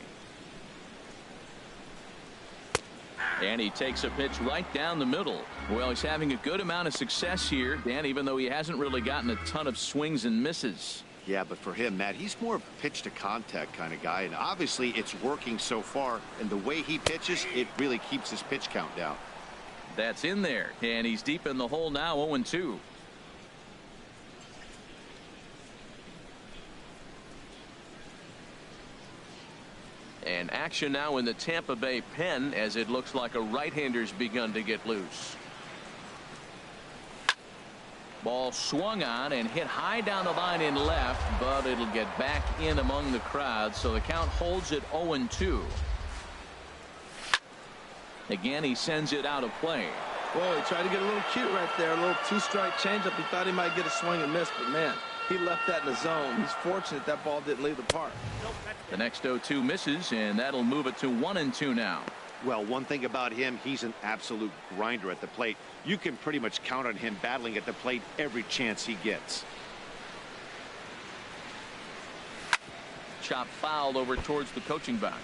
And he takes a pitch right down the middle. Well, he's having a good amount of success here, Dan, even though he hasn't really gotten a ton of swings and misses. Yeah, but for him, Matt, he's more of a pitch to contact kind of guy, and obviously it's working so far, and the way he pitches, it really keeps his pitch count down. That's in there, and he's deep in the hole now, 0-2. And action now in the Tampa Bay pen as it looks like a right-hander's begun to get loose. Ball swung on and hit high down the line in left, but it'll get back in among the crowd, so the count holds at 0-2. Again, he sends it out of play. Whoa, he tried to get a little cute right there. A little 2-strike changeup. He thought he might get a swing and miss, but man, he left that in the zone. He's fortunate that ball didn't leave the park. The next 0-2 misses, and that'll move it to 1-2 now. Well, one thing about him, he's an absolute grinder at the plate. You can pretty much count on him battling at the plate every chance he gets. Chop fouled over towards the coaching box.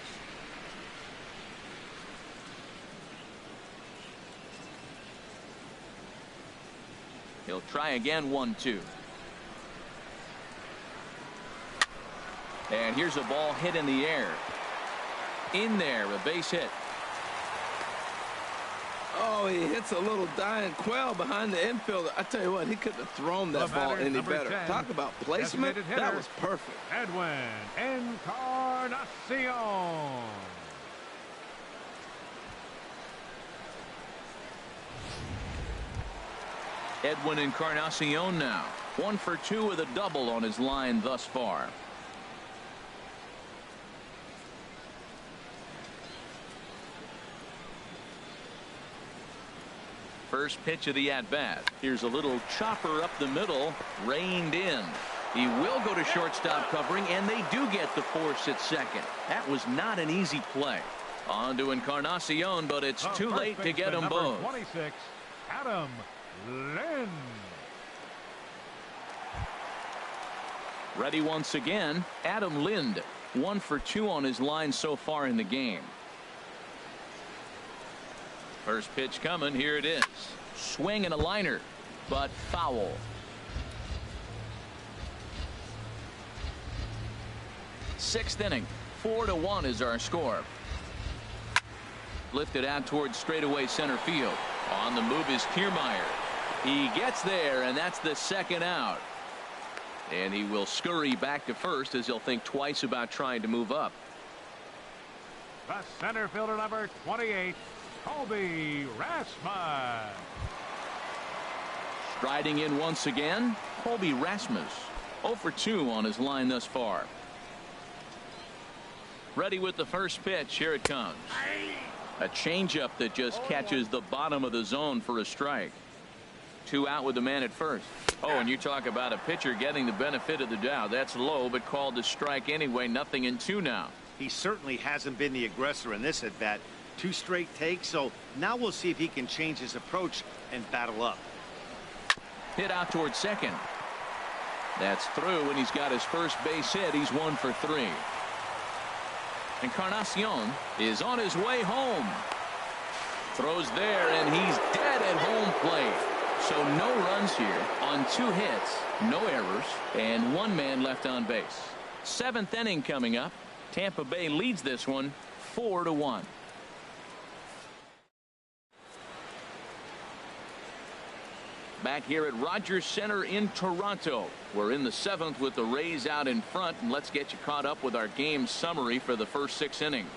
He'll try again, 1-2. And here's a ball hit in the air. In there, a base hit. Oh, he hits a little dying quail behind the infielder. I tell you what, he couldn't have thrown that ball any better. 10, talk about placement. That was perfect. Edwin Encarnacion. Edwin Encarnacion now 1 for 2 with a double on his line thus far. First pitch of the at-bat. Here's a little chopper up the middle, reined in. He will go to shortstop covering, and they do get the force at second. That was not an easy play. On to Encarnacion, but it's too late to get them both. 26, Adam Lind. Ready once again, Adam Lind. 1 for 2 on his line so far in the game. First pitch coming. Here it is. Swing and a liner, but foul. Sixth inning. 4-1 is our score. Lifted out towards straightaway center field. On the move is Kiermaier. He gets there, and that's the second out. And he will scurry back to first as he'll think twice about trying to move up. The center fielder, number 28. Colby Rasmus. Striding in once again, Colby Rasmus. 0 for 2 on his line thus far. Ready with the first pitch. Here it comes. A changeup that just catches the bottom of the zone for a strike. 2 out with the man at first. Oh, and you talk about a pitcher getting the benefit of the doubt. That's low, but called to strike anyway. 0-2 now. He certainly hasn't been the aggressor in this at bat. 2 straight takes, so now we'll see if he can change his approach and battle up. Hit out towards second. That's through, and he's got his first base hit. He's 1 for 3. Encarnacion is on his way home. Throws there, and he's dead at home plate. So no runs here on 2 hits, no errors, and 1 man left on base. 7th inning coming up. Tampa Bay leads this one 4-1. Back here at Rogers Center in Toronto. We're in the 7th with the Rays out in front, and let's get you caught up with our game summary for the first 6 innings.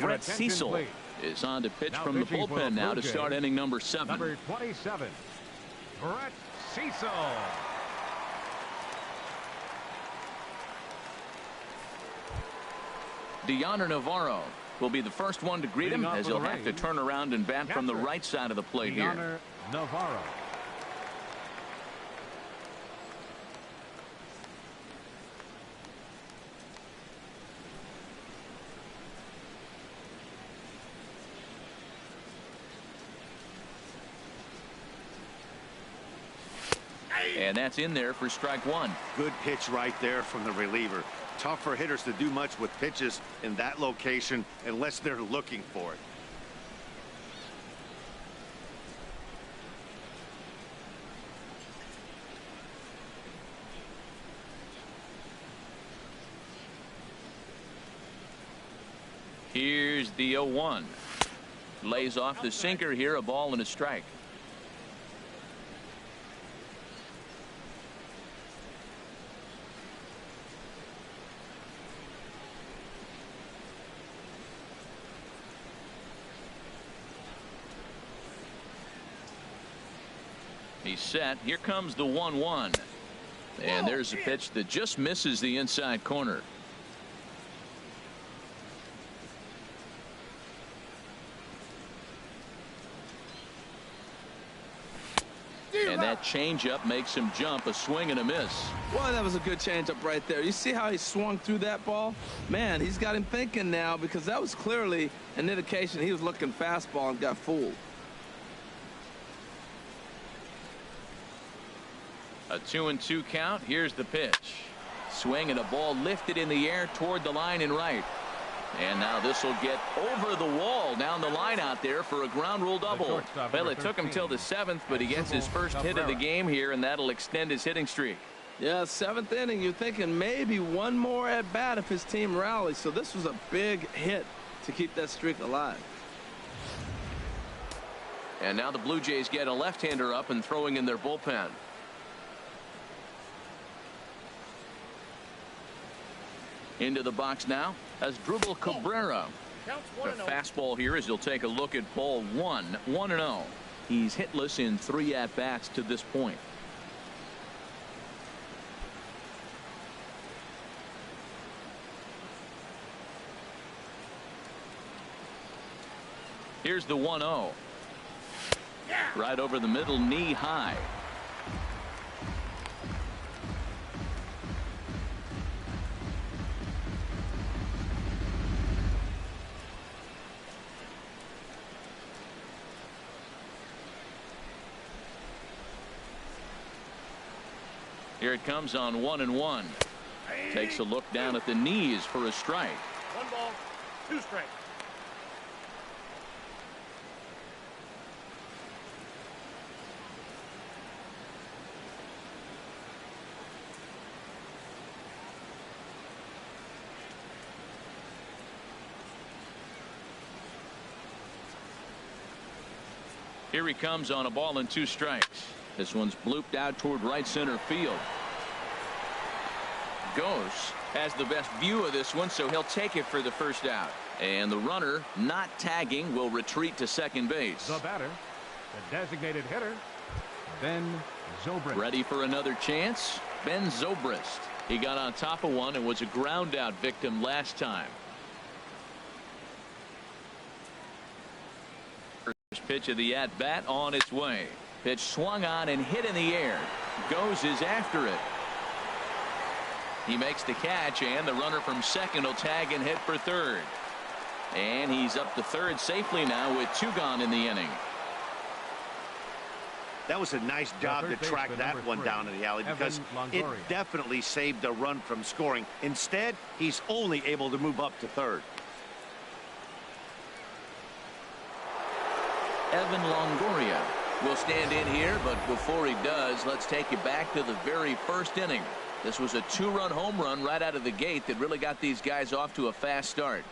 Brett Cecil is on to pitch from the bullpen now to start inning number 7. Number 27, Brett Cecil. Deoner Navarro will be the first one to greet him, as he'll have to turn around and bat from the right side of the plate here. Deoner Navarro. And that's in there for strike 1. Good pitch right there from the reliever. Tough for hitters to do much with pitches in that location unless they're looking for it. Here's the 0-1. Lays off the sinker here, a ball and a strike. He's set. Here comes the 1-1. And there's a pitch that just misses the inside corner. And that changeup makes him jump. A swing and a miss. Well, that was a good changeup right there. You see how he swung through that ball? Man, he's got him thinking now, because that was clearly an indication he was looking fastball and got fooled. A 2-2 count. Here's the pitch. Swing and a ball lifted in the air toward the line and right. And now this will get over the wall down the line out there for a ground rule double. Well, it took him till the 7th, but he gets his first hit of the game here, and that'll extend his hitting streak. Yeah, 7th inning, you're thinking maybe one more at bat if his team rallies. So this was a big hit to keep that streak alive. And now the Blue Jays get a left-hander up and throwing in their bullpen. Into the box now as Dribble Cabrera. The fastball here as he'll take a look at ball 1. 1-0. He's hitless in 3 at-bats to this point. Here's the 1-0. Right over the middle, knee high. Here it comes on 1-1. Takes a look down at the knees for a strike. 1 ball, 2 strikes. Here he comes on a ball and 2 strikes. This one's blooped out toward right center field. Gose has the best view of this one, so he'll take it for the first out. And the runner, not tagging, will retreat to second base. The batter, the designated hitter, Ben Zobrist. Ready for another chance? Ben Zobrist. He got on top of one and was a ground out victim last time. Pitch of the at-bat on its way. Pitch swung on and hit in the air. Goes is after it. He makes the catch, and the runner from second will tag and hit for third. And he's up to third safely now with 2 gone in the inning. That was a nice job to track that one down in the alley, because it definitely saved the run from scoring. Instead, he's only able to move up to third. Evan Longoria will stand in here, but before he does, let's take you back to the very first inning. This was a 2-run home run right out of the gate that really got these guys off to a fast start.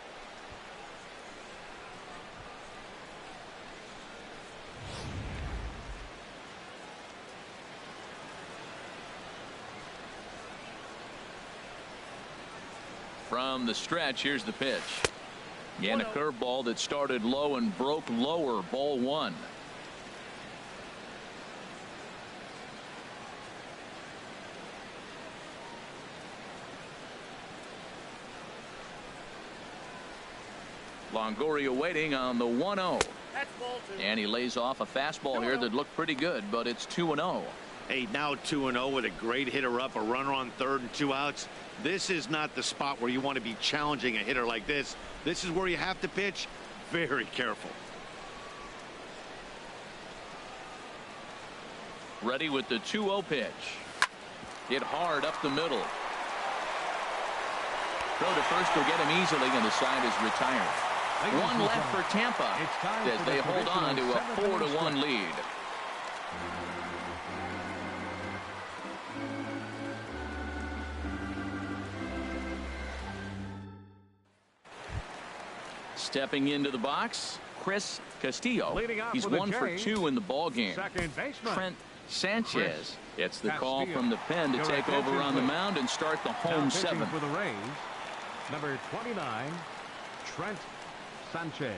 From the stretch, here's the pitch. And a curveball that started low and broke lower. Ball 1. Longoria waiting on the 1-0. And he lays off a fastball here that looked pretty good, but it's 2-0. Hey, now 2-0 with a great hitter up, a runner on third and 2 outs. This is not the spot where you want to be challenging a hitter like this. This is where you have to pitch very careful. Ready with the 2-0 pitch. Hit hard up the middle. Throw to first will get him easily, and the side is retired. 1 left for Tampa as they hold on to a 4-1 lead. Stepping into the box, Chris Castillo. He's 1 for 2 in the ball game. Trent Sanchez gets the call from the pen to take over on the mound and start the home 7th. For the Rays, number 29, Trent Sanchez.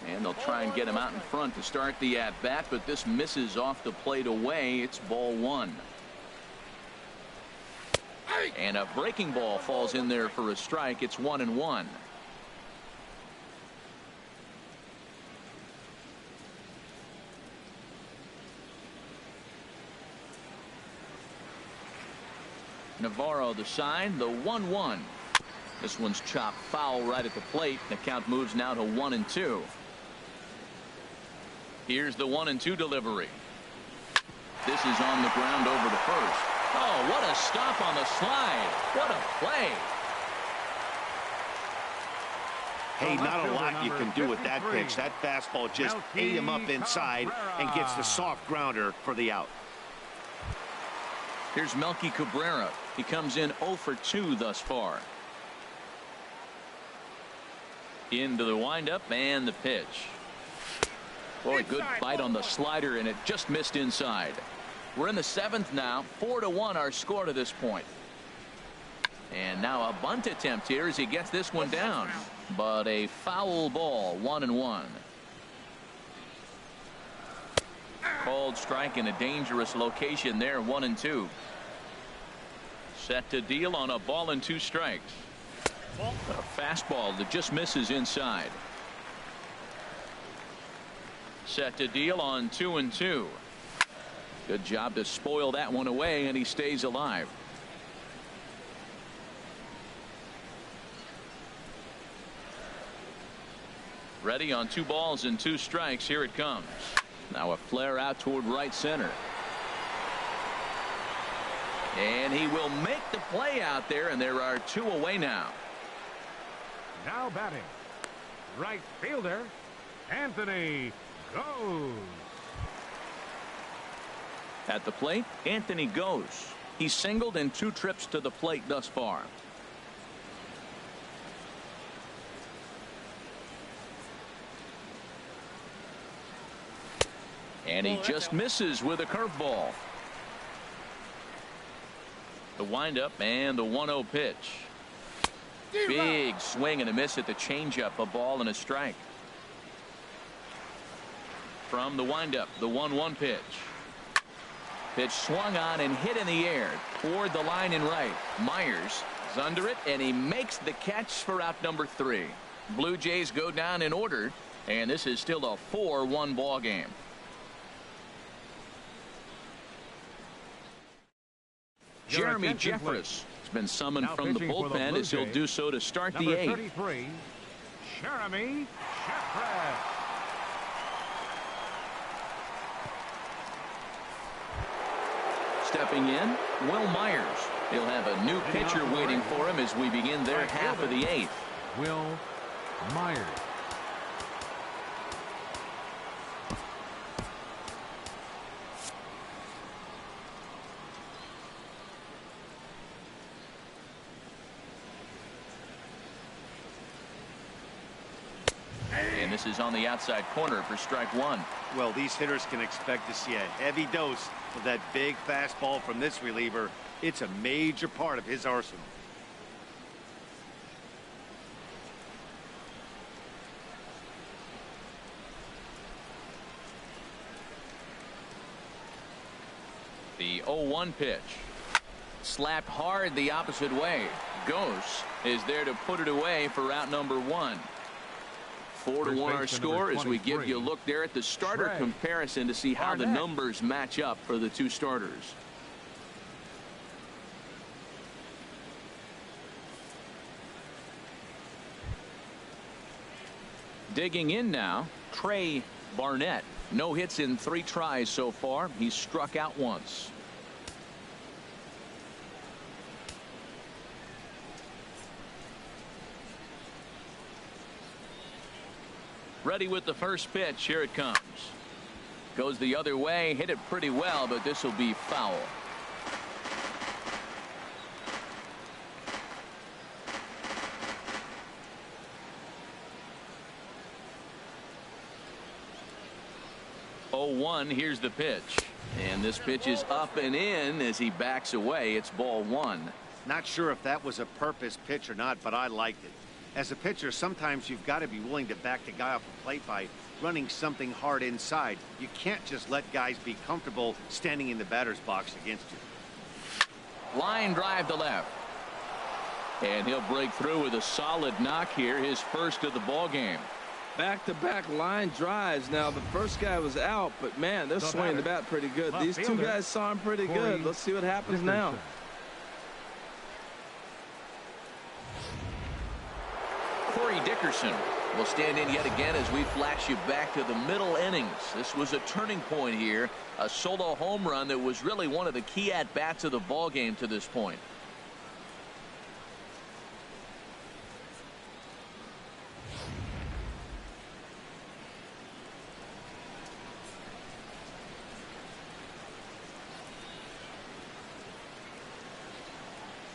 And they'll try and get him out in front to start the at-bat, but this misses off the plate away. It's ball 1. And a breaking ball falls in there for a strike. It's 1-1. Navarro the sign, the 1-1. This one's chopped foul right at the plate. The count moves now to 1-2. Here's the 1-2 delivery. This is on the ground over to first. Oh, what a stop on the slide. What a play. Hey, not a lot you can do with that pitch. That fastball just ate him up inside and gets the soft grounder for the out. Here's Melky Cabrera. He comes in 0 for 2 thus far. Into the windup and the pitch. Boy, good bite on the slider, and it just missed inside. We're in the 7th now. 4-1 our score to this point. And now a bunt attempt here as he gets this one down. But a foul ball, 1-1. Called strike in a dangerous location there, 1-2. Set to deal on a ball and 2 strikes. A fastball that just misses inside. Set to deal on 2-2. Good job to spoil that one away, and he stays alive. Ready on 2 balls and 2 strikes. Here it comes. Now a flare out toward right center. And he will make the play out there, and there are 2 away now. Now batting, right fielder, Anthony Goes. At the plate, Anthony Goes. He's singled in 2 trips to the plate thus far. And he just misses with a curveball. The windup and the 1-0 pitch. Big swing and a miss at the changeup. A ball and a strike. From the windup, the 1-1 pitch. Pitch swung on and hit in the air toward the line and right. Myers is under it, and he makes the catch for out number 3. Blue Jays go down in order, and this is still a 4-1 ball game. Jeremy Jeffress has been summoned from the bullpen as he'll do so to start the 8th. 33, Jeremy Jeffress. Stepping in, Will Myers. He'll have a new pitcher waiting for him as we begin their half of the 8th. Will Myers. And this is on the outside corner for strike 1. Well, these hitters can expect to see a heavy dose of that big fastball from this reliever. It's a major part of his arsenal. The 0-1 pitch. Slapped hard the opposite way. Ghost is there to put it away for out number 1. 4-1 our score as we give you a look there at the starter comparison to see how the numbers match up for the 2 starters. Digging in now, Trey Barnett. No hits in 3 tries so far. He's struck out once. Ready with the first pitch. Here it comes. Goes the other way. Hit it pretty well, but this will be foul. Here's the pitch, and this pitch is up and in as he backs away. It's ball 1. Not sure if that was a purpose pitch or not, but I liked it. As a pitcher, sometimes you've got to be willing to back the guy off the plate by running something hard inside. You can't just let guys be comfortable standing in the batter's box against you. Line drive to left, and he'll break through with a solid knock here, his first of the ball game. Back-to-back line drives. Now the first guy was out, but man, they're swinging the bat pretty good. These 2 guys saw him pretty good. Let's see what happens now. Corey Dickerson will stand in yet again as we flash you back to the middle innings. This was a turning point here, a solo home run that was really one of the key at-bats of the ball game to this point.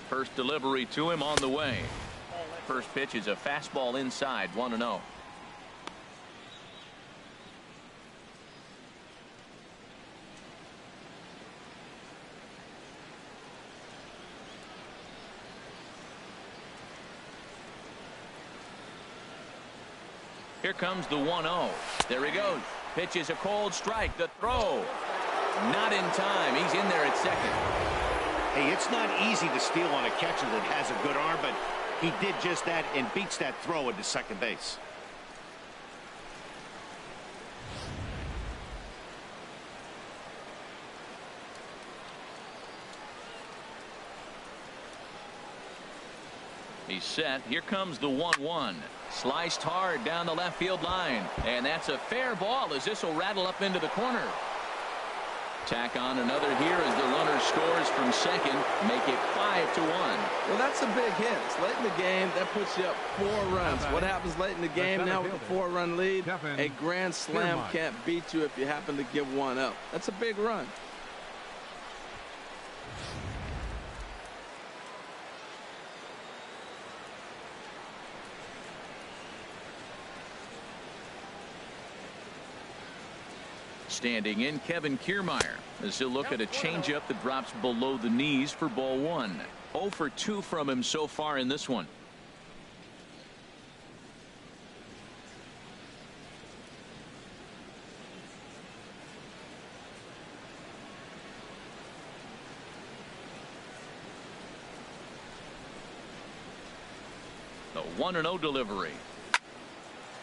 First delivery to him on the way. First pitch is a fastball inside, 1-0. Here comes the 1-0. There he goes. Pitch is a cold strike. The throw. Not in time. He's in there at second. Hey, it's not easy to steal on a catcher that has a good arm, but he did just that and beats that throw into second base. He's set. Here comes the 1-1. Sliced hard down the left field line. And that's a fair ball as this will rattle up into the corner. Tack on another here as the runner scores from second. Make it 5-1. Well, that's a big hit. It's late in the game. That puts you up 4 runs. What happens late in the game now with a 4-run lead? A grand slam can't beat you if you happen to give one up. That's a big run. Standing in, Kevin Kiermaier, as he'll look at a changeup that drops below the knees for ball 1. 0 for 2 from him so far in this one. The 1-0 delivery.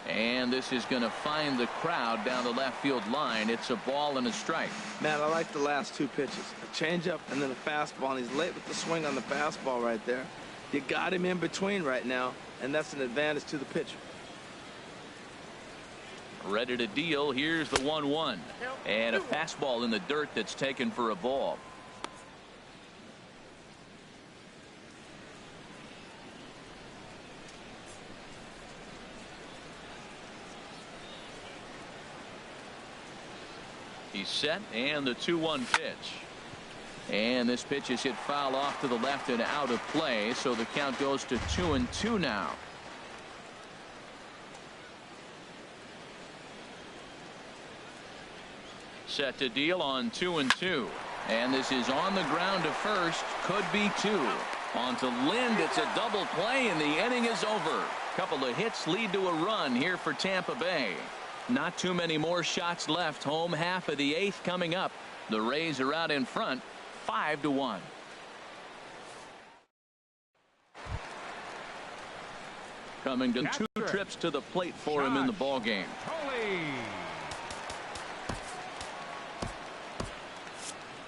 And this is going to find the crowd down the left field line. It's a ball and a strike. Man, I like the last 2 pitches. A changeup and then a fastball. And he's late with the swing on the fastball right there. You got him in between right now, and that's an advantage to the pitcher. Ready to deal. Here's the 1-1. And a fastball in the dirt that's taken for a ball. He's set, and the 2-1 pitch. And this pitch is hit foul off to the left and out of play, so the count goes to 2-2 now. Set to deal on 2-2. And this is on the ground to first. Could be 2. On to Lind. It's a double play, and the inning is over. Couple of hits lead to a run here for Tampa Bay. Not too many more shots left. Home half of the 8th coming up. The Rays are out in front, 5-1. Coming to 2 trips to the plate for him in the ball game.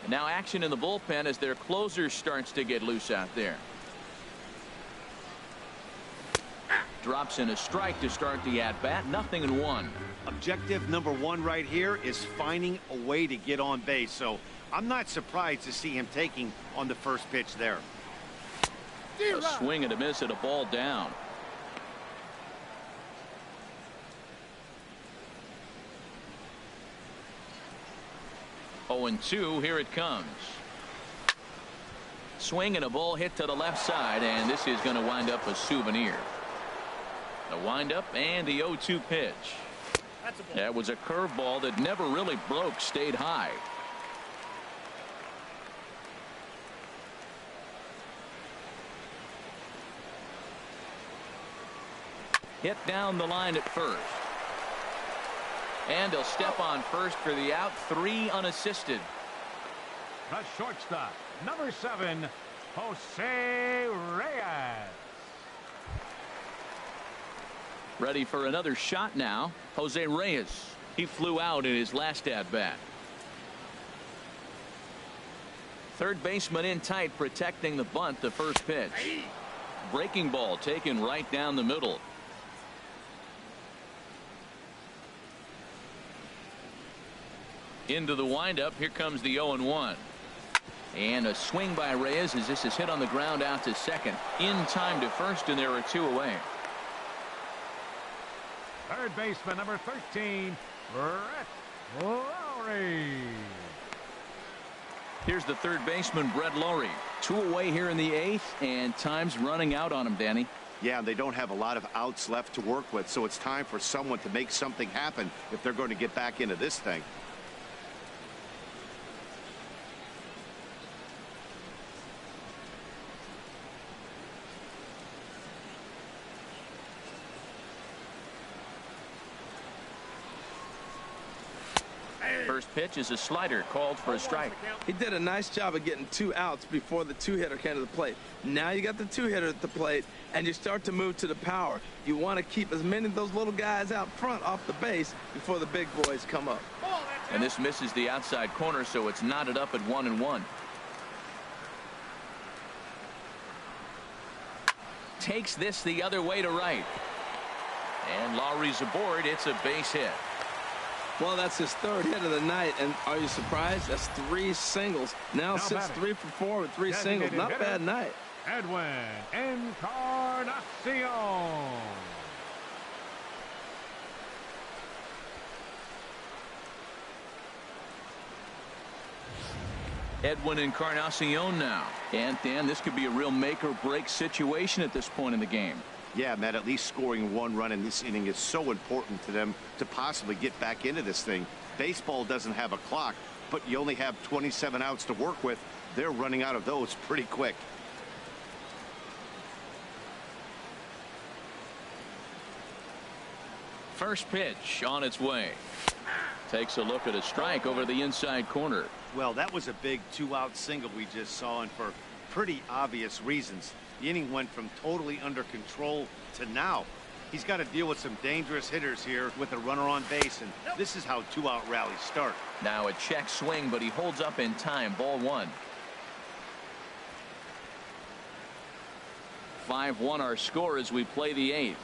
And now action in the bullpen as their closer starts to get loose out there. Drops in a strike to start the at-bat. 0-1. Objective number 1 right here is finding a way to get on base. So I'm not surprised to see him taking on the first pitch there. A swing and a miss at a ball down. Oh, and 2. Here it comes. Swing and a ball hit to the left side, and this is going to wind up a souvenir. The windup and the 0-2 pitch. That was a curveball that never really broke, stayed high. Hit down the line at first. And he'll step on first for the out. 3 unassisted. The shortstop, number 7, Jose Reyes. Ready for another shot now. Jose Reyes. He flew out in his last at bat. Third baseman in tight, protecting the bunt. The first pitch. Breaking ball taken right down the middle. Into the windup. Here comes the 0-1. And a swing by Reyes as this is hit on the ground out to second. In time to first, and there are 2 away. Third baseman, number 13, Brett Lowry. Here's the third baseman, Brett Lowry. 2 away here in the 8th, and time's running out on him, Danny. Yeah, they don't have a lot of outs left to work with, so it's time for someone to make something happen if they're going to get back into this thing. First pitch is a slider called for a strike. He did a nice job of getting 2 outs before the 2-hitter came to the plate. Now you got the 2-hitter at the plate, and you start to move to the power. You want to keep as many of those little guys out front off the base before the big boys come up. And this misses the outside corner, so it's knotted up at 1-1. Takes this the other way to right. And Lowry's aboard. It's a base hit. Well, that's his 3rd hit of the night, and are you surprised? That's 3 singles. Now sits 3 for 4 with 3 singles. Not a bad night. Edwin Encarnacion. Edwin Encarnacion now. And, Dan, this could be a real make-or-break situation at this point in the game. Yeah, Matt, at least scoring 1 run in this inning is so important to them to possibly get back into this thing. Baseball doesn't have a clock, but you only have 27 outs to work with. They're running out of those pretty quick. First pitch on its way. Takes a look at a strike over the inside corner. Well, that was a big 2-out single we just saw, and for pretty obvious reasons. The inning went from totally under control to now. He's got to deal with some dangerous hitters here with a runner on base, and this is how 2-out rallies start. Now a check swing, but he holds up in time. Ball 1. 5-1 our score as we play the 8th.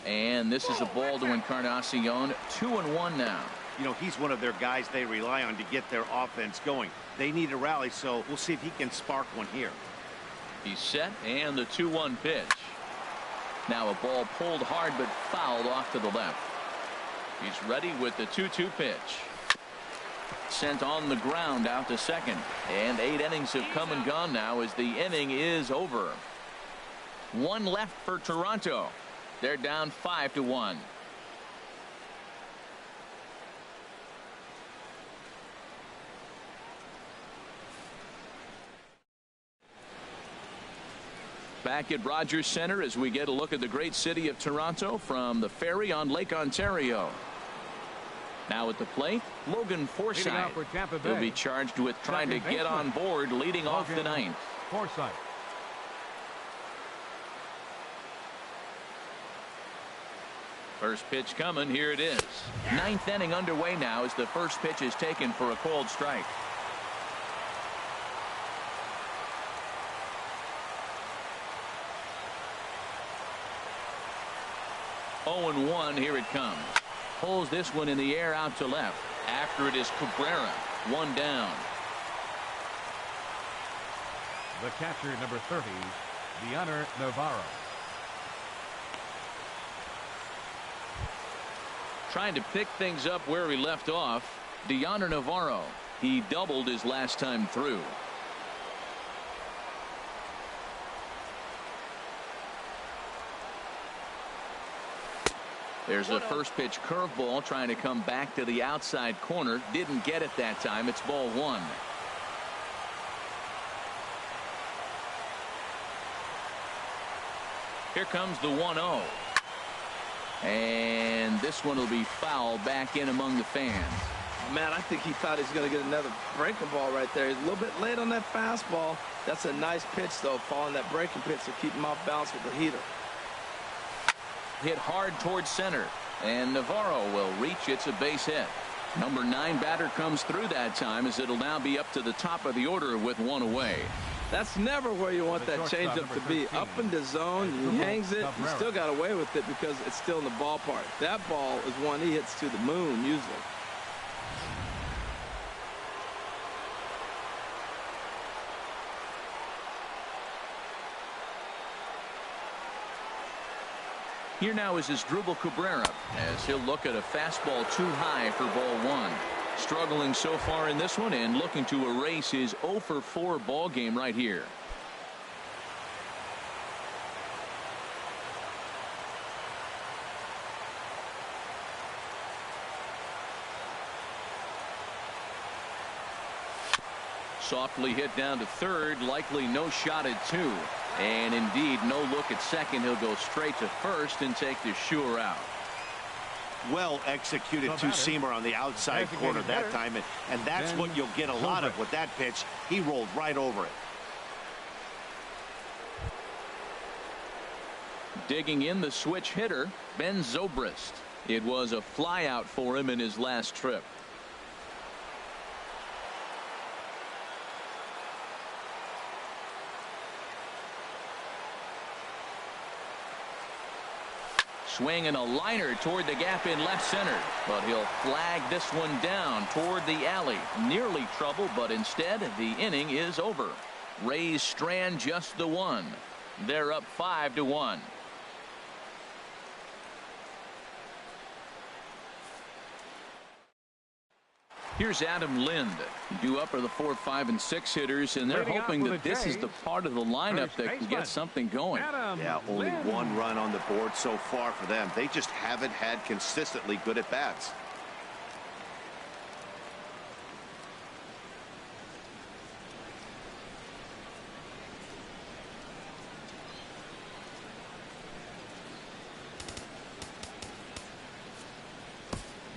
And this is a ball to Encarnacion. 2-1 now. You know, he's one of their guys they rely on to get their offense going. They need a rally, so we'll see if he can spark one here. He's set, and the 2-1 pitch. Now a ball pulled hard but fouled off to the left. He's ready with the 2-2 pitch. Sent on the ground out to second. And 8 innings have come and gone now as the inning is over. 1 left for Toronto. They're down 5-1. Back at Rogers Center as we get a look at the great city of Toronto from the ferry on Lake Ontario. Now at the plate, Logan Forsythe. He'll be charged with trying to get on board leading off the 9th. Forsythe. First pitch coming. Here it is. 9th inning underway now as the first pitch is taken for a called strike. Oh, 0-1. Here it comes. Pulls this one in the air out to left. After it is Cabrera. 1 down. The catcher, number 30, Dioner Navarro. Trying to pick things up where he left off. Dioner Navarro. He doubled his last time through. There's a first pitch curveball trying to come back to the outside corner. Didn't get it that time. It's ball 1. Here comes the 1-0. And this one will be fouled back in among the fans. Man, I think he thought he was going to get another breaking ball right there. He's a little bit late on that fastball. That's a nice pitch, though, following that breaking pitch to keep him off balance with the heater. Hit hard towards center, and Navarro will reach. It's a base hit. Number 9 batter comes through that time as it'll now be up to the top of the order with 1 away. That's never where you want that changeup to be. Up in the zone, he hangs it, he still got away with it because it's still in the ballpark. That ball is one he hits to the moon usually. Here now is Asdrubal Cabrera as he'll look at a fastball too high for ball 1. Struggling so far in this one and looking to erase his 0 for 4 ball game right here. Softly hit down to third, likely no shot at 2. And indeed, no look at second. He'll go straight to first and take the sure out. Well executed two-seamer on the outside corner that time, and that's what you'll get a lot of with that pitch. He rolled right over it. Digging in the switch hitter, Ben Zobrist. It was a flyout for him in his last trip. Swinging a liner toward the gap in left center, but he'll flag this one down toward the alley. Nearly trouble, but instead the inning is over. Rays strand just the one. They're up 5-1. Here's Adam Lind. Due up are the 4, 5, and 6 hitters, and they're hoping that this is the part of the lineup that can get something going. Yeah, only one run on the board so far for them. They just haven't had consistently good at bats.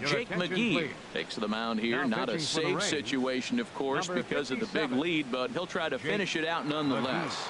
Jake McGee takes the mound here. Not a safe situation, of course, because of the big lead, but he'll try to finish it out nonetheless.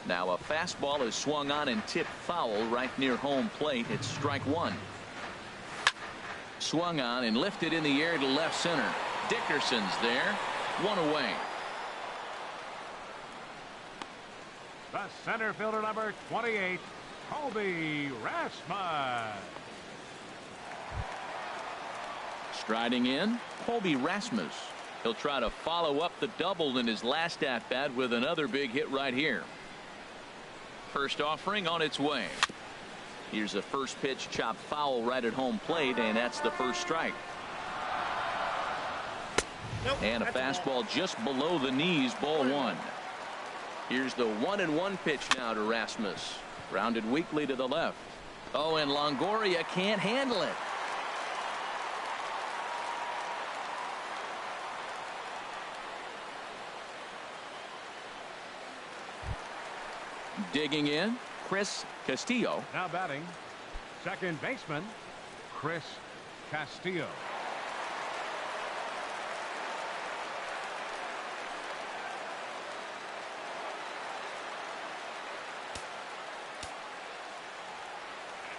Now a fastball is swung on and tipped foul right near home plate. It's strike 1. Swung on and lifted in the air to left center. Dickerson's there. 1 away. The center fielder, number 28, Colby Rasmus. Striding in, Colby Rasmus. He'll try to follow up the double in his last at bat with another big hit right here. First offering on its way. Here's a first pitch chopped foul right at home plate, and that's the first strike. And a fastball just below the knees, ball one. Here's the 1-1 pitch now to Rasmus. Grounded weakly to the left. Oh, and Longoria can't handle it. Digging in, Chris Castillo. Now batting, second baseman, Chris Castillo.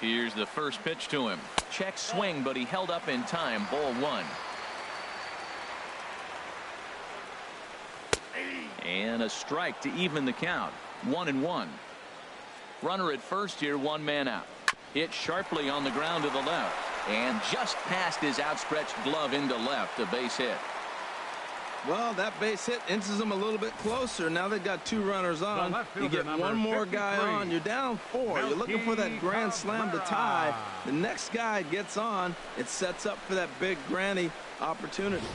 Here's the first pitch to him. Check swing, but he held up in time. Ball one. And a strike to even the count. 1-1. Runner at first here, one man out. Hit sharply on the ground to the left. And just past his outstretched glove into left. A base hit. Well, that base hit inches them a little bit closer. Now they've got two runners on. You get one more guy on. You're down 4. You're looking for that grand slam to tie. The next guy gets on. It sets up for that big granny opportunity.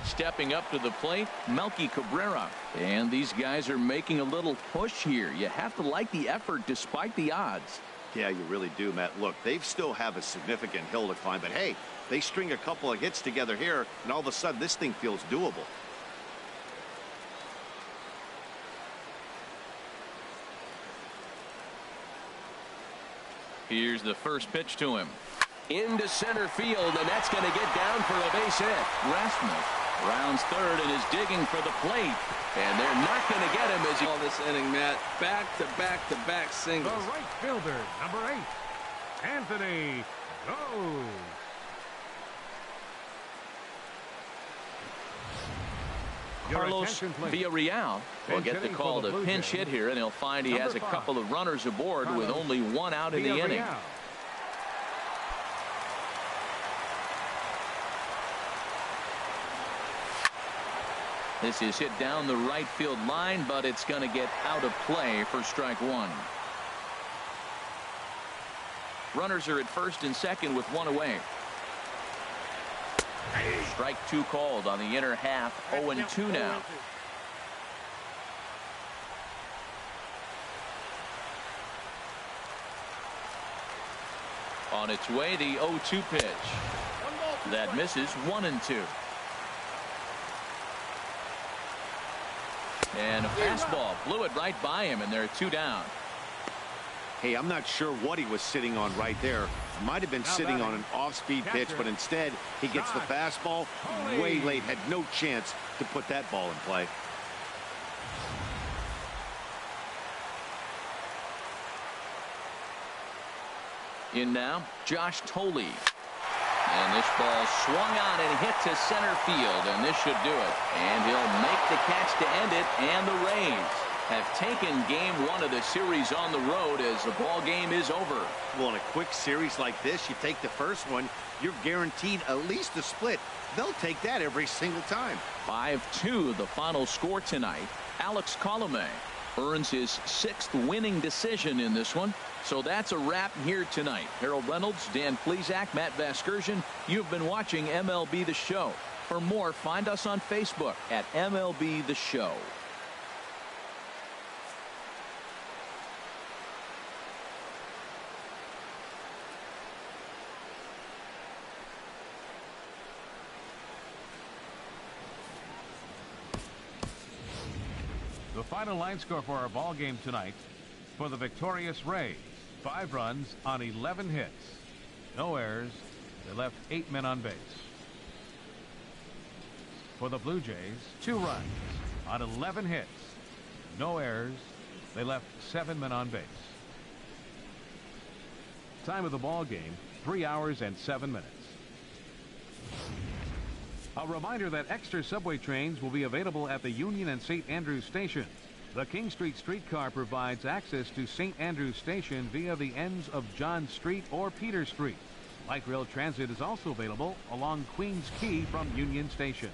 Stepping up to the plate, Melky Cabrera. And these guys are making a little push here. You have to like the effort despite the odds. Yeah, you really do, Matt. Look, they still have a significant hill to climb, but hey, they string a couple of hits together here, and all of a sudden this thing feels doable. Here's the first pitch to him. Into center field, and that's going to get down for a base hit. Rasmus rounds third and is digging for the plate. And they're not going to get him as he... All this inning, Matt. Back-to-back singles. The right fielder, number 8, Anthony Rose. Carlos Villarreal will get the call to pinch hit here, and he'll find he has a couple of runners aboard with only one out in the inning. This is hit down the right field line, but it's going to get out of play for strike one. Runners are at first and second with one away. Strike two called on the inner half. 0-2 now. On its way, the 0-2 pitch. That misses. 1-2. And a fastball blew it right by him, and they're 2 down. Hey, I'm not sure what he was sitting on right there. Might have been sitting on an off-speed pitch, but instead he gets the fastball way late. Had no chance to put that ball in play. In now, Josh Thole. And this ball swung on and hit to center field, and this should do it. And he'll make the catch to end it, and the Rays have taken game one of the series on the road as the ball game is over. Well, in a quick series like this, you take the first one, you're guaranteed at least a split. They'll take that every single time. 5-2 the final score tonight. Alex Colomé earns his 6th winning decision in this one. So that's a wrap here tonight. Harold Reynolds, Dan Plesac, Matt Vasgersian. You've been watching MLB The Show. For more, find us on Facebook at MLB The Show. The final line score for our ball game tonight: for the victorious Rays, 5 runs on 11 hits, no errors. They left 8 men on base. For the Blue Jays, 2 runs on 11 hits, no errors. They left 7 men on base. Time of the ball game, 3 hours and 7 minutes. A reminder that extra subway trains will be available at the Union and St. Andrews stations. The King Street streetcar provides access to St. Andrews Station via the ends of John Street or Peter Street. Light rail transit is also available along Queens Quay from Union Station.